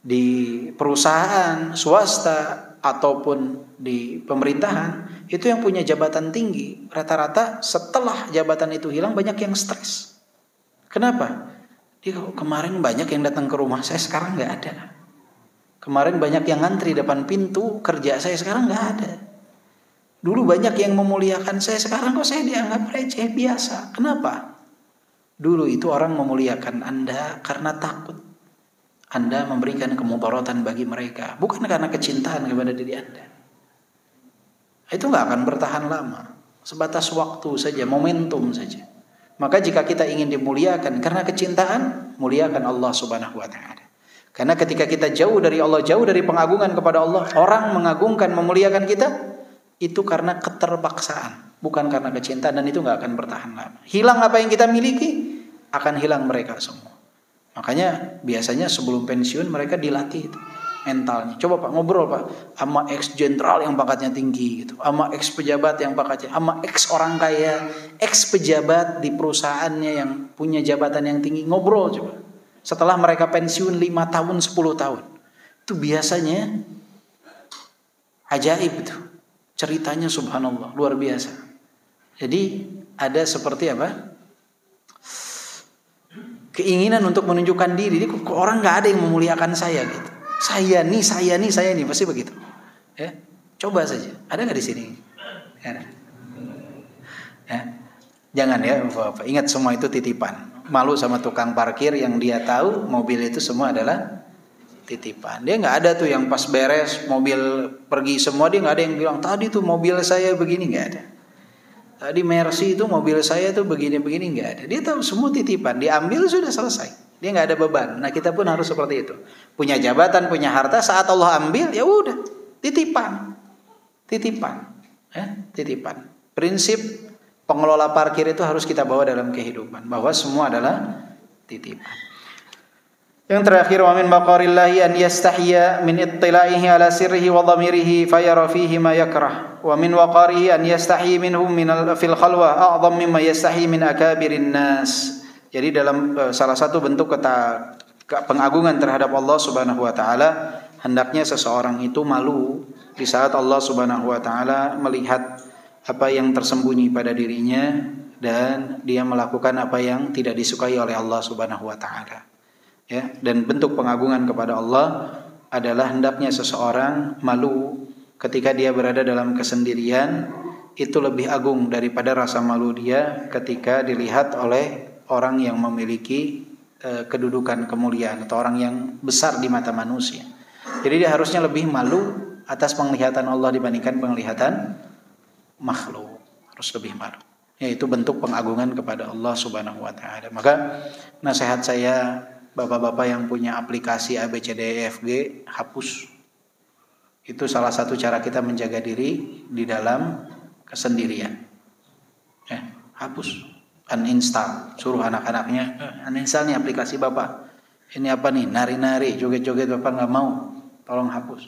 di perusahaan swasta ataupun di pemerintahan, itu yang punya jabatan tinggi, rata-rata setelah jabatan itu hilang banyak yang stres. Kenapa? Dia kemarin banyak yang datang ke rumah saya, sekarang nggak ada. Kemarin banyak yang ngantri depan pintu kerja saya, sekarang nggak ada. Dulu banyak yang memuliakan saya, sekarang kok saya dianggap receh biasa. Kenapa? Dulu itu orang memuliakan Anda karena takut Anda memberikan kemudaratan bagi mereka, bukan karena kecintaan kepada diri Anda. Itu nggak akan bertahan lama, sebatas waktu saja, momentum saja. Maka jika kita ingin dimuliakan karena kecintaan, muliakan Allah Subhanahu wa taala. Karena ketika kita jauh dari Allah, jauh dari pengagungan kepada Allah, orang mengagungkan, memuliakan kita, itu karena keterpaksaan, bukan karena kecintaan, dan itu nggak akan bertahan lama. Hilang apa yang kita miliki, akan hilang mereka semua. Makanya biasanya sebelum pensiun mereka dilatih itu. mentalnya. Coba Pak ngobrol Pak sama ex jenderal yang pangkatnya tinggi gitu, sama ex pejabat yang pangkatnya, sama ex orang kaya, ex pejabat di perusahaannya yang punya jabatan yang tinggi, ngobrol coba. Setelah mereka pensiun 5 tahun, 10 tahun. Itu biasanya ajaib itu. Ceritanya subhanallah, luar biasa. Jadi ada seperti apa? Keinginan untuk menunjukkan diri. Jadi orang nggak ada yang memuliakan saya gitu. Saya nih, pasti begitu. Ya, coba saja. Ada nggak di sini? Ada. Ya. Jangan ya, Bapak. Ingat semua itu titipan. Malu sama tukang parkir yang dia tahu mobil itu semua adalah titipan. Dia nggak ada tuh yang pas beres mobil pergi semua, dia nggak ada yang bilang tadi tuh mobil saya begini, nggak ada. Tadi Mercy itu mobil saya tuh begini-begini, nggak ada. Dia tahu semua titipan, diambil sudah selesai. Dia nggak ada beban. Nah kita pun harus seperti itu. Punya jabatan, punya harta, saat Allah ambil ya udah titipan, titipan. Prinsip pengelola parkir itu harus kita bawa dalam kehidupan, bahwa semua adalah titipan. Yang terakhir, wa min maqarillahi an yastahya min ittila'ihi ala sirrihi wa dhamirihi fayara fihi ma yakrah. Wa min waqarihi an yastahi minhum fil khalwa a'dham mimma yastahi min akabirin nas. Jadi dalam salah satu bentuk pengagungan terhadap Allah Subhanahu wa taala, hendaknya seseorang itu malu di saat Allah Subhanahu wa taala melihat apa yang tersembunyi pada dirinya dan dia melakukan apa yang tidak disukai oleh Allah Subhanahu wa taala. Ya, dan bentuk pengagungan kepada Allah adalah hendaknya seseorang malu ketika dia berada dalam kesendirian, itu lebih agung daripada rasa malu dia ketika dilihat oleh orang yang memiliki kedudukan kemuliaan atau orang yang besar di mata manusia. Jadi dia harusnya lebih malu atas penglihatan Allah dibandingkan penglihatan makhluk. Harus lebih malu. Yaitu bentuk pengagungan kepada Allah Subhanahu wa taala. Maka nasihat saya, bapak-bapak yang punya aplikasi ABCDEFG, hapus. Itu salah satu cara kita menjaga diri di dalam kesendirian. Ya, hapus. Uninstall, suruh anak-anaknya uninstall nih aplikasi bapak. Ini apa nih, nari-nari, joget-joget, bapak nggak mau, tolong hapus.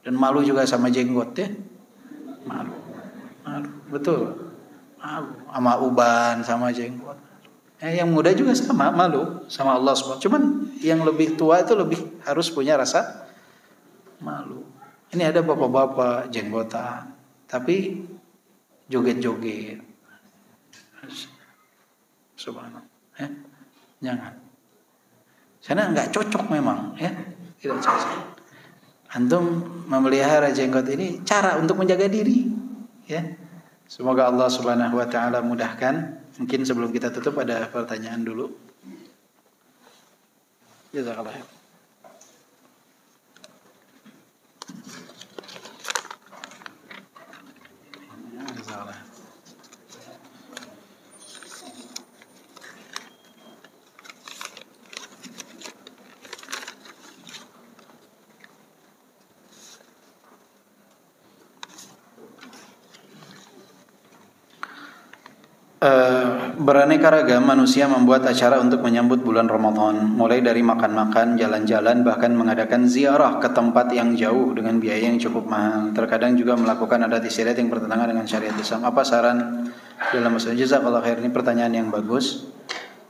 Dan malu juga sama jenggot ya, malu, betul, malu sama uban, sama jenggot. Yang muda juga sama, malu sama Allah SWT. Cuman yang lebih tua itu lebih harus punya rasa malu. Ini ada bapak-bapak jenggotan, tapi joget-joget. Subhanallah, ya, jangan. Karena nggak cocok memang, ya, tidak cocok. Antum memelihara jenggot ini cara untuk menjaga diri, ya. Semoga Allah Subhanahu wa taala mudahkan. Mungkin sebelum kita tutup ada pertanyaan dulu. Jazakallah. Jazakallah. Beraneka ragam manusia membuat acara untuk menyambut bulan Ramadan, mulai dari makan-makan, jalan-jalan, bahkan mengadakan ziarah ke tempat yang jauh dengan biaya yang cukup mahal. Terkadang juga melakukan adat istiadat yang bertentangan dengan syariat Islam. Apa saran dalam masalah? Jazakallahu khair. Ini pertanyaan yang bagus.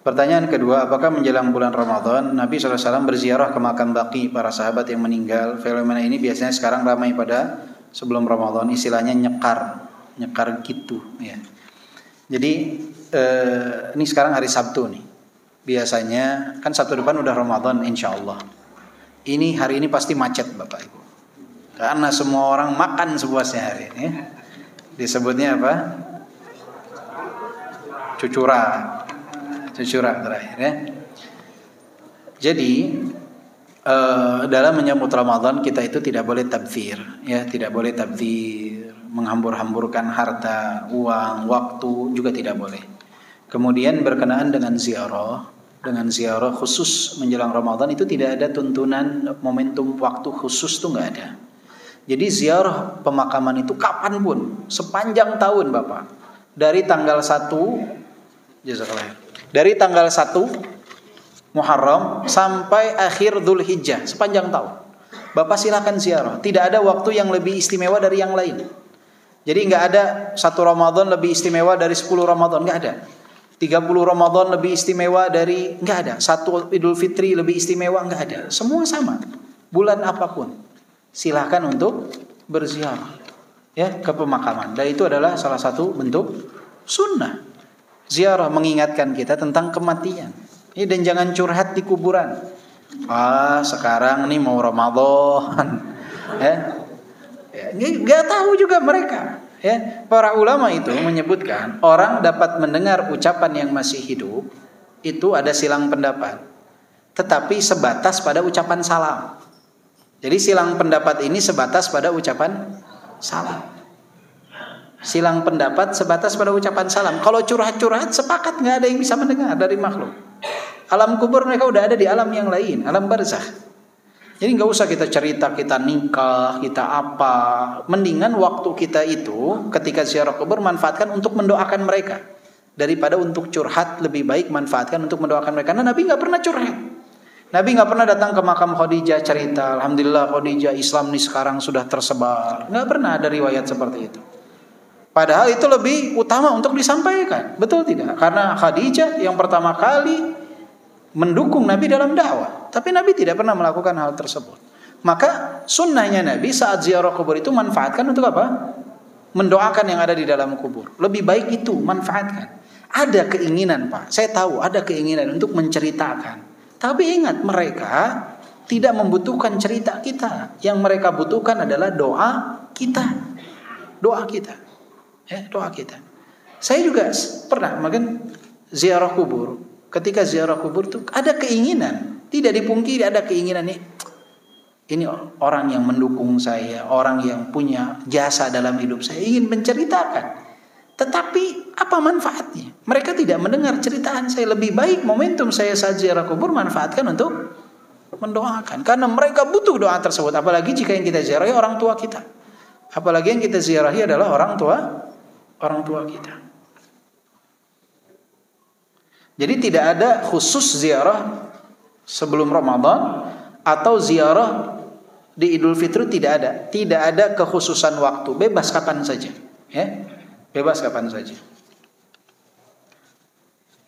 Pertanyaan kedua, apakah menjelang bulan Ramadan Nabi SAW berziarah ke makam baqi para sahabat yang meninggal? Fenomena ini biasanya sekarang ramai pada sebelum Ramadan, istilahnya nyekar gitu, ya. Jadi ini sekarang hari Sabtu nih. Biasanya kan Sabtu depan udah Ramadan insya Allah. Hari ini pasti macet Bapak Ibu. Karena semua orang makan sepuasnya hari ini. Disebutnya apa? Cucura terakhir ya. Jadi dalam menyambut Ramadan kita itu tidak boleh tabdzir, ya, tidak boleh tabdzir, menghambur-hamburkan harta, uang, waktu juga tidak boleh. Kemudian berkenaan dengan ziarah khusus menjelang Ramadan itu tidak ada tuntunan momentum waktu khusus, tuh nggak ada. Jadi ziarah pemakaman itu kapanpun, sepanjang tahun Bapak. Dari tanggal 1 Muharram sampai akhir Dzulhijjah, sepanjang tahun. Bapak silakan ziarah. Tidak ada waktu yang lebih istimewa dari yang lain. Jadi nggak ada 1 Ramadan lebih istimewa dari 10 Ramadan, nggak ada. 30 Ramadan lebih istimewa dari, nggak ada. 1 Idul Fitri lebih istimewa, nggak ada. Semua sama. Bulan apapun, silakan untuk berziarah ya ke pemakaman. Dan itu adalah salah satu bentuk sunnah. Ziarah mengingatkan kita tentang kematian. Ya, dan jangan curhat di kuburan. Sekarang nih mau Ramadan. Nggak tahu juga mereka. Ya, para ulama itu menyebutkan orang dapat mendengar ucapan yang masih hidup itu ada silang pendapat, tetapi sebatas pada ucapan salam. Jadi silang pendapat ini sebatas pada ucapan salam. Silang pendapat sebatas pada ucapan salam. Kalau curhat-curhat sepakat nggak ada yang bisa mendengar dari makhluk. Alam kubur mereka udah ada di alam yang lain, alam barzakh. Jadi nggak usah kita cerita kita nikah, kita apa. Mendingan waktu kita itu ketika ziarah kubur manfaatkan untuk mendoakan mereka daripada untuk curhat. Lebih baik manfaatkan untuk mendoakan mereka. Karena Nabi nggak pernah curhat. Nabi nggak pernah datang ke makam Khadijah cerita, alhamdulillah Khadijah Islam nih sekarang sudah tersebar. Nggak pernah ada riwayat seperti itu. Padahal itu lebih utama untuk disampaikan, betul tidak? Karena Khadijah yang pertama kali mendukung Nabi dalam dakwah, tapi Nabi tidak pernah melakukan hal tersebut. Maka sunnahnya Nabi saat ziarah kubur itu manfaatkan untuk apa? Mendoakan yang ada di dalam kubur. Lebih baik itu manfaatkan. Ada keinginan Pak, saya tahu ada keinginan untuk menceritakan. Tapi ingat mereka tidak membutuhkan cerita kita. Yang mereka butuhkan adalah doa kita. Doa kita. Doa kita. Saya juga pernah makan ziarah kubur. Ketika ziarah kubur itu ada keinginan, tidak dipungkiri ada keinginan nih. Ini orang yang mendukung saya, orang yang punya jasa dalam hidup saya, ingin menceritakan. Tetapi apa manfaatnya? Mereka tidak mendengar ceritaan saya. Lebih baik momentum saya saat ziarah kubur manfaatkan untuk mendoakan, karena mereka butuh doa tersebut. Apalagi jika yang kita ziarahi orang tua kita. Apalagi yang kita ziarahi adalah orang tua kita. Jadi tidak ada khusus ziarah sebelum Ramadan atau ziarah di Idul Fitri, tidak ada. Tidak ada kekhususan waktu, bebas kapan saja, ya. Bebas kapan saja.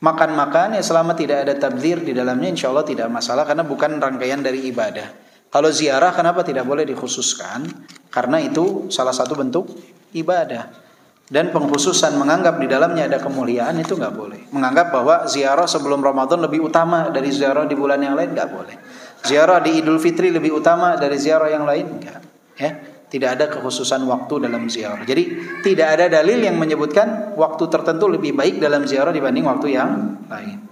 Makan-makan ya selama tidak ada tabdzir di dalamnya insyaallah tidak masalah karena bukan rangkaian dari ibadah. Kalau ziarah kenapa tidak boleh dikhususkan? Karena itu salah satu bentuk ibadah. Dan pengkhususan menganggap di dalamnya ada kemuliaan itu nggak boleh. Menganggap bahwa ziarah sebelum Ramadan lebih utama dari ziarah di bulan yang lain nggak boleh. Ziarah di Idul Fitri lebih utama dari ziarah yang lain enggak. Ya, tidak ada kekhususan waktu dalam ziarah. Jadi tidak ada dalil yang menyebutkan waktu tertentu lebih baik dalam ziarah dibanding waktu yang lain.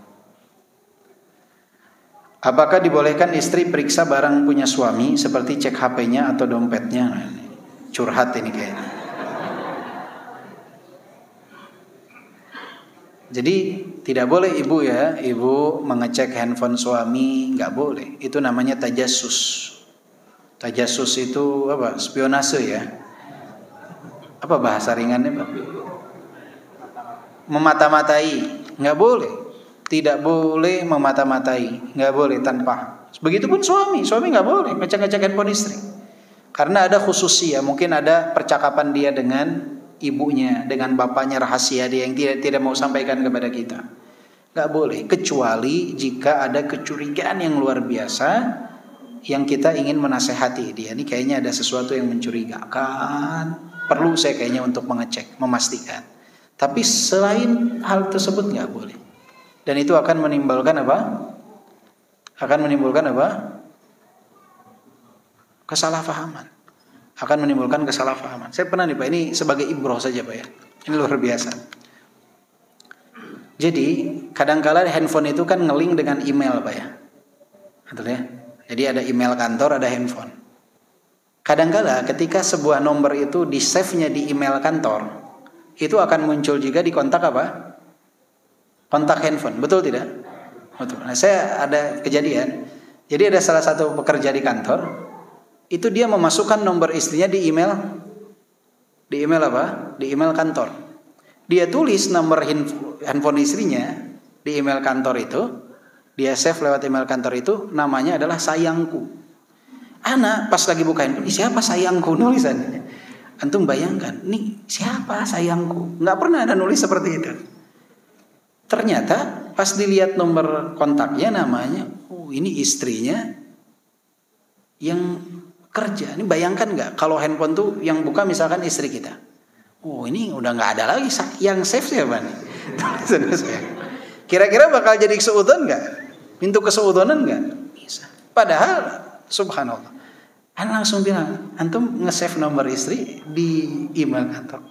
Apakah dibolehkan istri periksa barang punya suami seperti cek HP-nya atau dompetnya? Curhat ini kayaknya. Jadi tidak boleh ibu mengecek handphone suami, nggak boleh. Itu namanya tajassus. Tajassus itu apa? Spionase ya. Apa bahasa ringannya Pak? Memata-matai, nggak boleh. Tidak boleh memata-matai, nggak boleh tanpa. Begitupun suami nggak boleh ngecek-ngecek handphone istri. Karena ada khususia, mungkin ada percakapan dia dengan ibunya, dengan bapaknya, rahasia dia yang tidak mau sampaikan kepada kita. Gak boleh, kecuali jika ada kecurigaan yang luar biasa yang kita ingin menasehati dia. Ini kayaknya ada sesuatu yang mencurigakan, perlu saya kayaknya untuk mengecek, memastikan. Tapi selain hal tersebut gak boleh. Dan itu akan menimbulkan apa? Kesalahpahaman. Akan menimbulkan kesalahpahaman. Saya pernah nih Pak, ini sebagai ibroh saja Pak ya. Ini luar biasa. Jadi kadang-kala handphone itu kan nge-link dengan email Pak ya. Betul ya? Jadi ada email kantor, ada handphone. Kadang-kala ketika sebuah nomor itu di save-nya di email kantor, itu akan muncul juga di kontak apa? Kontak handphone. Betul tidak? Betul. Nah, saya ada kejadian. Jadi ada salah satu pekerja di kantor, itu dia memasukkan nomor istrinya di email apa? Di email kantor. Dia tulis nomor handphone istrinya di email kantor itu, dia save lewat email kantor itu, namanya adalah sayangku. Anak pas lagi buka handphone, siapa sayangku nulisannya. Antum bayangkan, nih siapa sayangku? Nggak pernah ada nulis seperti itu. Ternyata pas dilihat nomor kontaknya namanya, oh ini istrinya yang kerja. Ini bayangkan nggak kalau handphone tuh yang buka misalkan istri kita. Oh ini udah nggak ada lagi, yang save siapa nih? Kira-kira bakal jadi keseudon nggak? Pintu keseudonan nggak? Bisa. Padahal subhanallah. Ana langsung bilang, antum nge-save nomor istri di email kantor.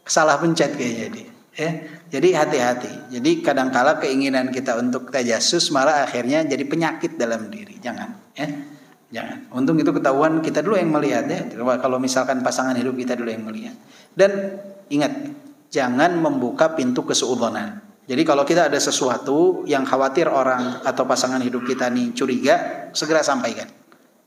Salah pencet kayaknya dia. Ya. Jadi hati-hati. Jadi kadangkala keinginan kita untuk tajasus malah akhirnya jadi penyakit dalam diri. Jangan, ya. Jangan. Untung itu ketahuan kita dulu yang melihat ya. Kalau misalkan pasangan hidup kita dulu yang melihat. Dan ingat, jangan membuka pintu keseudonan. Jadi kalau kita ada sesuatu yang khawatir orang atau pasangan hidup kita nih curiga, segera sampaikan.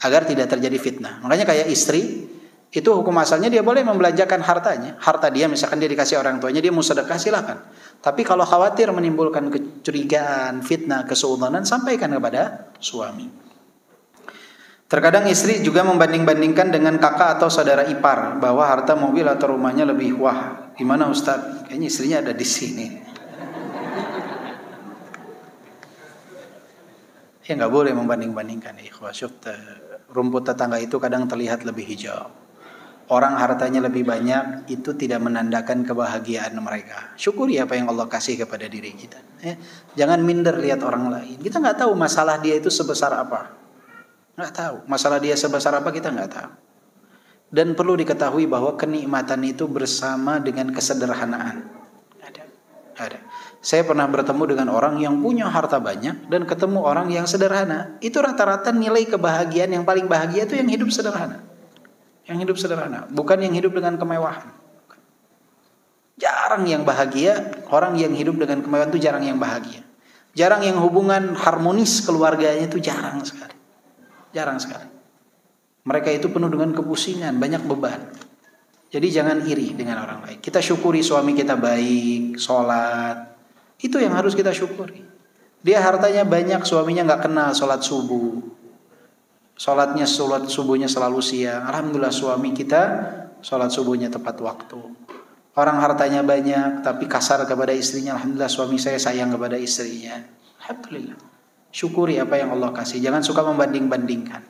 Agar tidak terjadi fitnah. Makanya kayak istri, itu hukum asalnya dia boleh membelanjakan hartanya. Harta dia misalkan dia dikasih orang tuanya, dia mau sedekah silakan. Tapi kalau khawatir menimbulkan kecurigaan, fitnah, keseudonan, sampaikan kepada suami. Terkadang istri juga membanding-bandingkan dengan kakak atau saudara ipar bahwa harta mobil atau rumahnya lebih wah. Gimana Ustaz? Kayaknya istrinya ada di sini. Ya nggak boleh membanding-bandingkan. Rumput tetangga itu kadang terlihat lebih hijau. Orang hartanya lebih banyak itu tidak menandakan kebahagiaan mereka. Syukuri apa yang Allah kasih kepada diri kita. Jangan minder lihat orang lain. Kita nggak tahu masalah dia itu sebesar apa. Nggak tahu. Masalah dia sebesar apa kita nggak tahu. Dan perlu diketahui bahwa kenikmatan itu bersama dengan kesederhanaan. Ada. Saya pernah bertemu dengan orang yang punya harta banyak dan ketemu orang yang sederhana. Itu rata-rata nilai kebahagiaan yang paling bahagia itu yang hidup sederhana. Yang hidup sederhana, bukan yang hidup dengan kemewahan. Jarang yang bahagia, orang yang hidup dengan kemewahan itu jarang yang bahagia. Jarang yang hubungan harmonis keluarganya itu jarang sekali. Jarang sekali. Mereka itu penuh dengan kepusingan, banyak beban. Jadi jangan iri dengan orang lain. Kita syukuri suami kita baik, sholat. Itu yang harus kita syukuri. Dia hartanya banyak, suaminya nggak kenal sholat subuh. Sholat subuhnya selalu siang. Alhamdulillah suami kita sholat subuhnya tepat waktu. Orang hartanya banyak, tapi kasar kepada istrinya. Alhamdulillah suami saya sayang kepada istrinya. Alhamdulillah. Syukuri apa yang Allah kasih. Jangan suka membanding-bandingkan.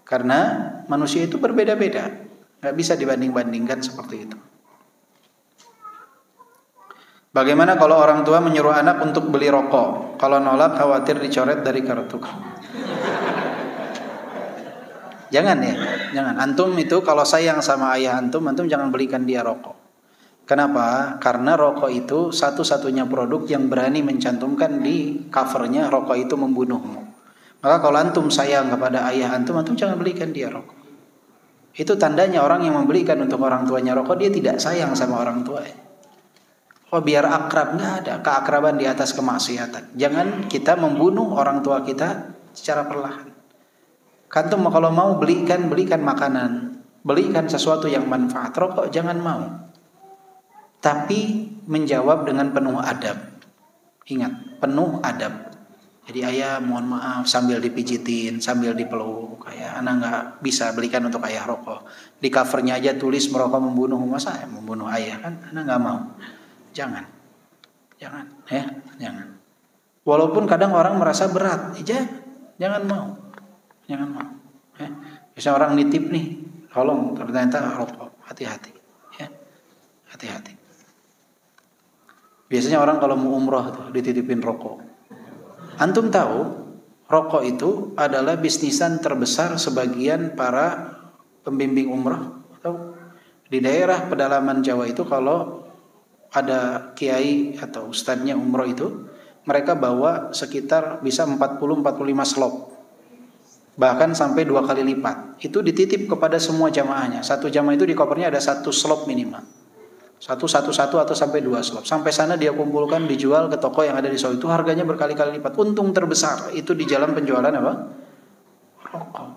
Karena manusia itu berbeda-beda. Nggak bisa dibanding-bandingkan seperti itu. Bagaimana kalau orang tua menyuruh anak untuk beli rokok? Kalau nolak khawatir dicoret dari kartu. Jangan ya, jangan. Antum itu kalau sayang sama ayah antum jangan belikan dia rokok. Kenapa? Karena rokok itu satu-satunya produk yang berani mencantumkan di covernya rokok itu membunuhmu. Maka kalau antum sayang kepada ayah antum jangan belikan dia rokok. Itu tandanya orang yang membelikan untuk orang tuanya rokok, dia tidak sayang sama orang tuanya. Oh biar akrab, nggak ada keakraban di atas kemaksiatan. Jangan kita membunuh orang tua kita secara perlahan. Kantum kalau mau belikan makanan, belikan sesuatu yang manfaat. Rokok jangan mau. Tapi menjawab dengan penuh adab. Ingat, penuh adab. Jadi ayah mohon maaf sambil dipijitin, sambil dipeluk. Kayak anak nggak bisa belikan untuk ayah rokok. Di covernya aja tulis merokok membunuh, masa membunuh ayah kan? Anak nggak mau. Jangan, jangan. Walaupun kadang orang merasa berat, jangan mau. Misalnya orang nitip nih, tolong ternyata rokok, hati-hati. Hati-hati. Biasanya orang kalau mau umroh tuh dititipin rokok. Antum tahu, rokok itu adalah bisnisan terbesar sebagian para pembimbing umroh. Di daerah pedalaman Jawa itu kalau ada kiai atau ustadznya umroh itu, mereka bawa sekitar bisa 40-45 slop. Bahkan sampai 2 kali lipat. Itu dititip kepada semua jamaahnya. Satu jamaah itu di kopernya ada 1 slop minimal. 1 atau sampai 2 slop. Sampai sana dia kumpulkan, dijual ke toko yang ada di Solo. Itu harganya berkali-kali lipat. Untung terbesar itu di jalan penjualan apa? Rokok.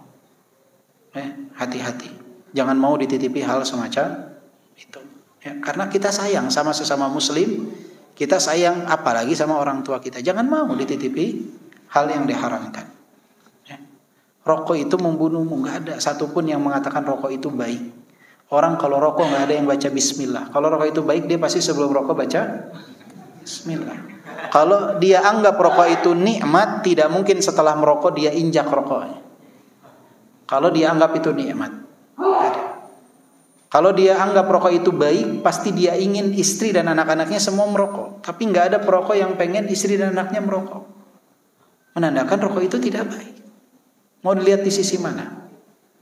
Hati-hati. Jangan mau dititipi hal semacam itu. Karena kita sayang sama sesama muslim, kita sayang apalagi sama orang tua kita. Jangan mau dititipi hal yang diharamkan. rokok itu membunuhmu. Nggak ada satupun yang mengatakan rokok itu baik. Orang kalau rokok nggak ada yang baca bismillah. Kalau rokok itu baik, dia pasti sebelum rokok baca bismillah. Kalau dia anggap rokok itu nikmat, tidak mungkin setelah merokok dia injak rokoknya. Kalau dia anggap itu nikmat. Kalau dia anggap rokok itu baik, pasti dia ingin istri dan anak-anaknya semua merokok. Tapi nggak ada perokok yang pengen istri dan anaknya merokok. Menandakan rokok itu tidak baik. Mau dilihat di sisi mana?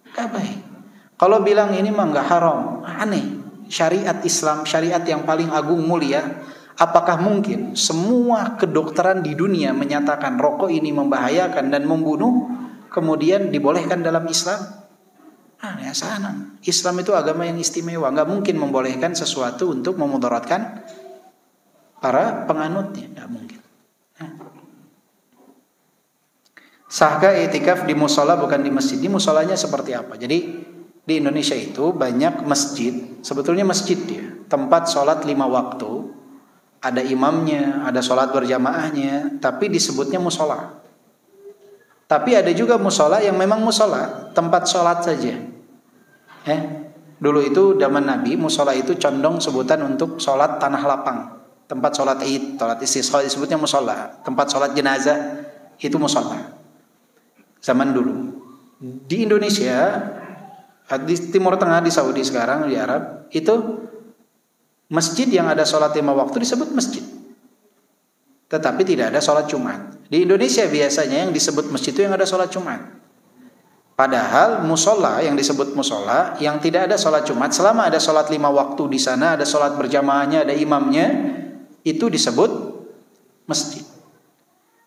Nggak baik. Kalau bilang ini mah nggak haram, aneh. Syariat Islam, syariat yang paling agung mulia. Apakah mungkin semua kedokteran di dunia menyatakan rokok ini membahayakan dan membunuh, kemudian dibolehkan dalam Islam? Ya sana. Islam itu agama yang istimewa, nggak mungkin membolehkan sesuatu untuk memudaratkan para penganutnya, nggak mungkin. Sahkah i'tikaf di musola bukan di masjid? Di musolanya seperti apa? Jadi di Indonesia itu banyak masjid, sebetulnya masjid dia, tempat sholat 5 waktu, ada imamnya, ada sholat berjamaahnya, tapi disebutnya musola. Tapi ada juga musola yang memang musola, tempat sholat saja. Dulu itu zaman Nabi, musola itu condong sebutan untuk sholat tanah lapang, tempat sholat id, sholat istisqa disebutnya musola, tempat sholat jenazah itu musola. Zaman dulu di Indonesia, di Timur Tengah, di Saudi sekarang, di Arab itu masjid yang ada sholat 5 waktu disebut masjid, tetapi tidak ada sholat Jumat. Di Indonesia biasanya yang disebut masjid itu yang ada sholat Jumat. Padahal musola yang disebut musola yang tidak ada sholat Jumat, selama ada sholat 5 waktu di sana, ada sholat berjamaahnya, ada imamnya, itu disebut masjid.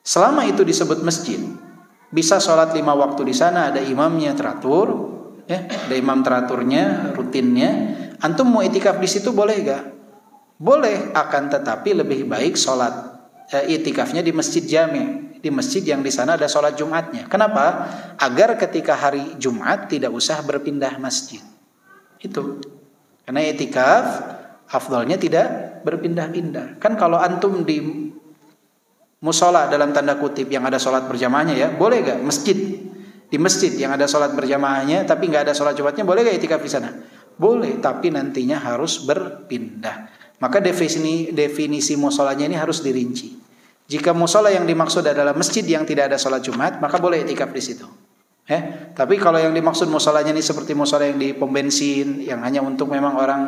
Selama itu disebut masjid, bisa sholat 5 waktu di sana, ada imamnya teratur, ada imam teraturnya, rutinnya. Antum mau itikaf di situ boleh gak? Boleh, akan tetapi lebih baik sholat itikafnya di masjid jami', di masjid yang di sana ada sholat Jumatnya. Kenapa? Agar ketika hari Jumat tidak usah berpindah masjid. Itu. Karena itikaf afdalnya tidak berpindah-pindah. Kan kalau antum di musola dalam tanda kutip yang ada sholat berjamaahnya, ya boleh gak masjid? Di masjid yang ada sholat berjamaahnya tapi nggak ada sholat Jumatnya, boleh gak itikaf di sana? Boleh, tapi nantinya harus berpindah. Maka definisi musolanya ini harus dirinci. Jika musola yang dimaksud adalah masjid yang tidak ada sholat Jumat, maka boleh itikaf di situ. Tapi kalau yang dimaksud musolanya ini seperti musola yang di pom bensin, yang hanya untuk memang orang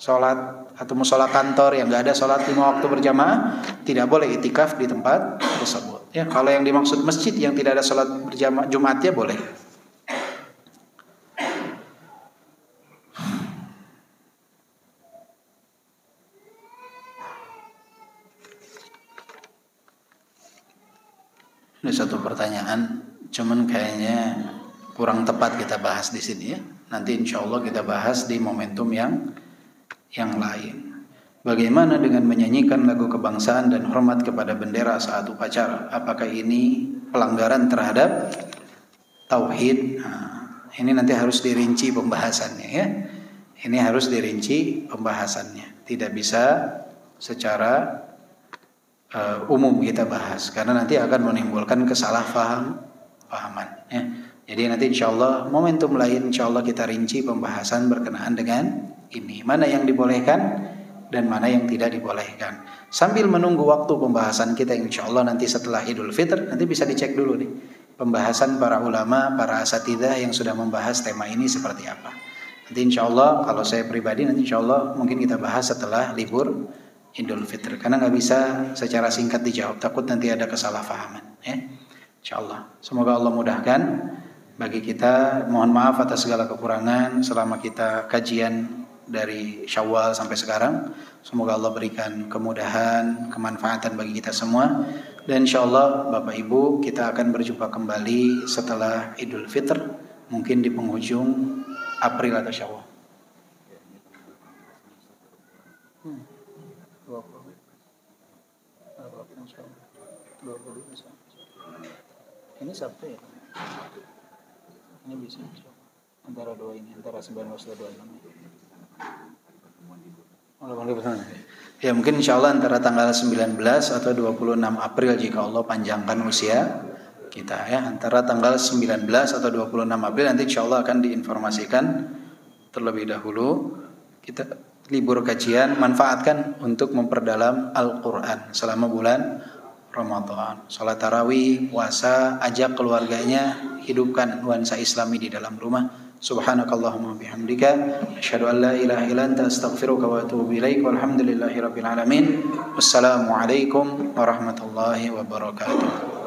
sholat, atau musola kantor yang nggak ada sholat 5 waktu berjamaah, tidak boleh itikaf di tempat tersebut. Kalau yang dimaksud masjid yang tidak ada sholat berjamaah Jumatnya boleh. Ini satu pertanyaan, cuman kayaknya kurang tepat kita bahas di sini ya. Nanti insya Allah kita bahas di momentum yang lain. Bagaimana dengan menyanyikan lagu kebangsaan dan hormat kepada bendera saat upacara? Apakah ini pelanggaran terhadap tauhid? Ini nanti harus dirinci pembahasannya ya. Ini harus dirinci pembahasannya. Tidak bisa secara umum kita bahas, karena nanti akan menimbulkan kesalahpahaman ya. Jadi nanti insya Allah momentum lain insya Allah kita rinci pembahasan berkenaan dengan ini, mana yang dibolehkan dan mana yang tidak dibolehkan. Sambil menunggu waktu pembahasan kita insya Allah nanti setelah Idul Fitr, nanti bisa dicek dulu nih pembahasan para ulama, para asatidzah yang sudah membahas tema ini seperti apa. Nanti insya Allah kalau saya pribadi nanti insya Allah mungkin kita bahas setelah libur Idul Fitr, karena nggak bisa secara singkat dijawab, takut nanti ada kesalahpahaman ya. Insyaallah semoga Allah mudahkan bagi kita. Mohon maaf atas segala kekurangan selama kita kajian dari Syawal sampai sekarang. Semoga Allah berikan kemudahan, kemanfaatan bagi kita semua. Dan insyaallah Bapak Ibu kita akan berjumpa kembali setelah Idul Fitr, mungkin di penghujung April atau Syawal. Ini Sabtu ya? Ini bisa antara dua ini, antara 19 dan 26. Ya mungkin insya Allah antara tanggal 19 atau 26 April jika Allah panjangkan usia kita ya, antara tanggal 19 atau 26 April nanti insyaallah akan diinformasikan terlebih dahulu. Kita libur kajian, manfaatkan untuk memperdalam Al-Qur'an selama bulan Ramadan. Salat tarawih, puasa, ajak keluarganya, hidupkan nuansa Islami di dalam rumah. Subhanakallahumma bihamdika asyhadu an la ilaha illa anta astaghfiruka wa atubu ilaik. Walhamdulillahirabbil alamin. Wassalamualaikum warahmatullahi wabarakatuh.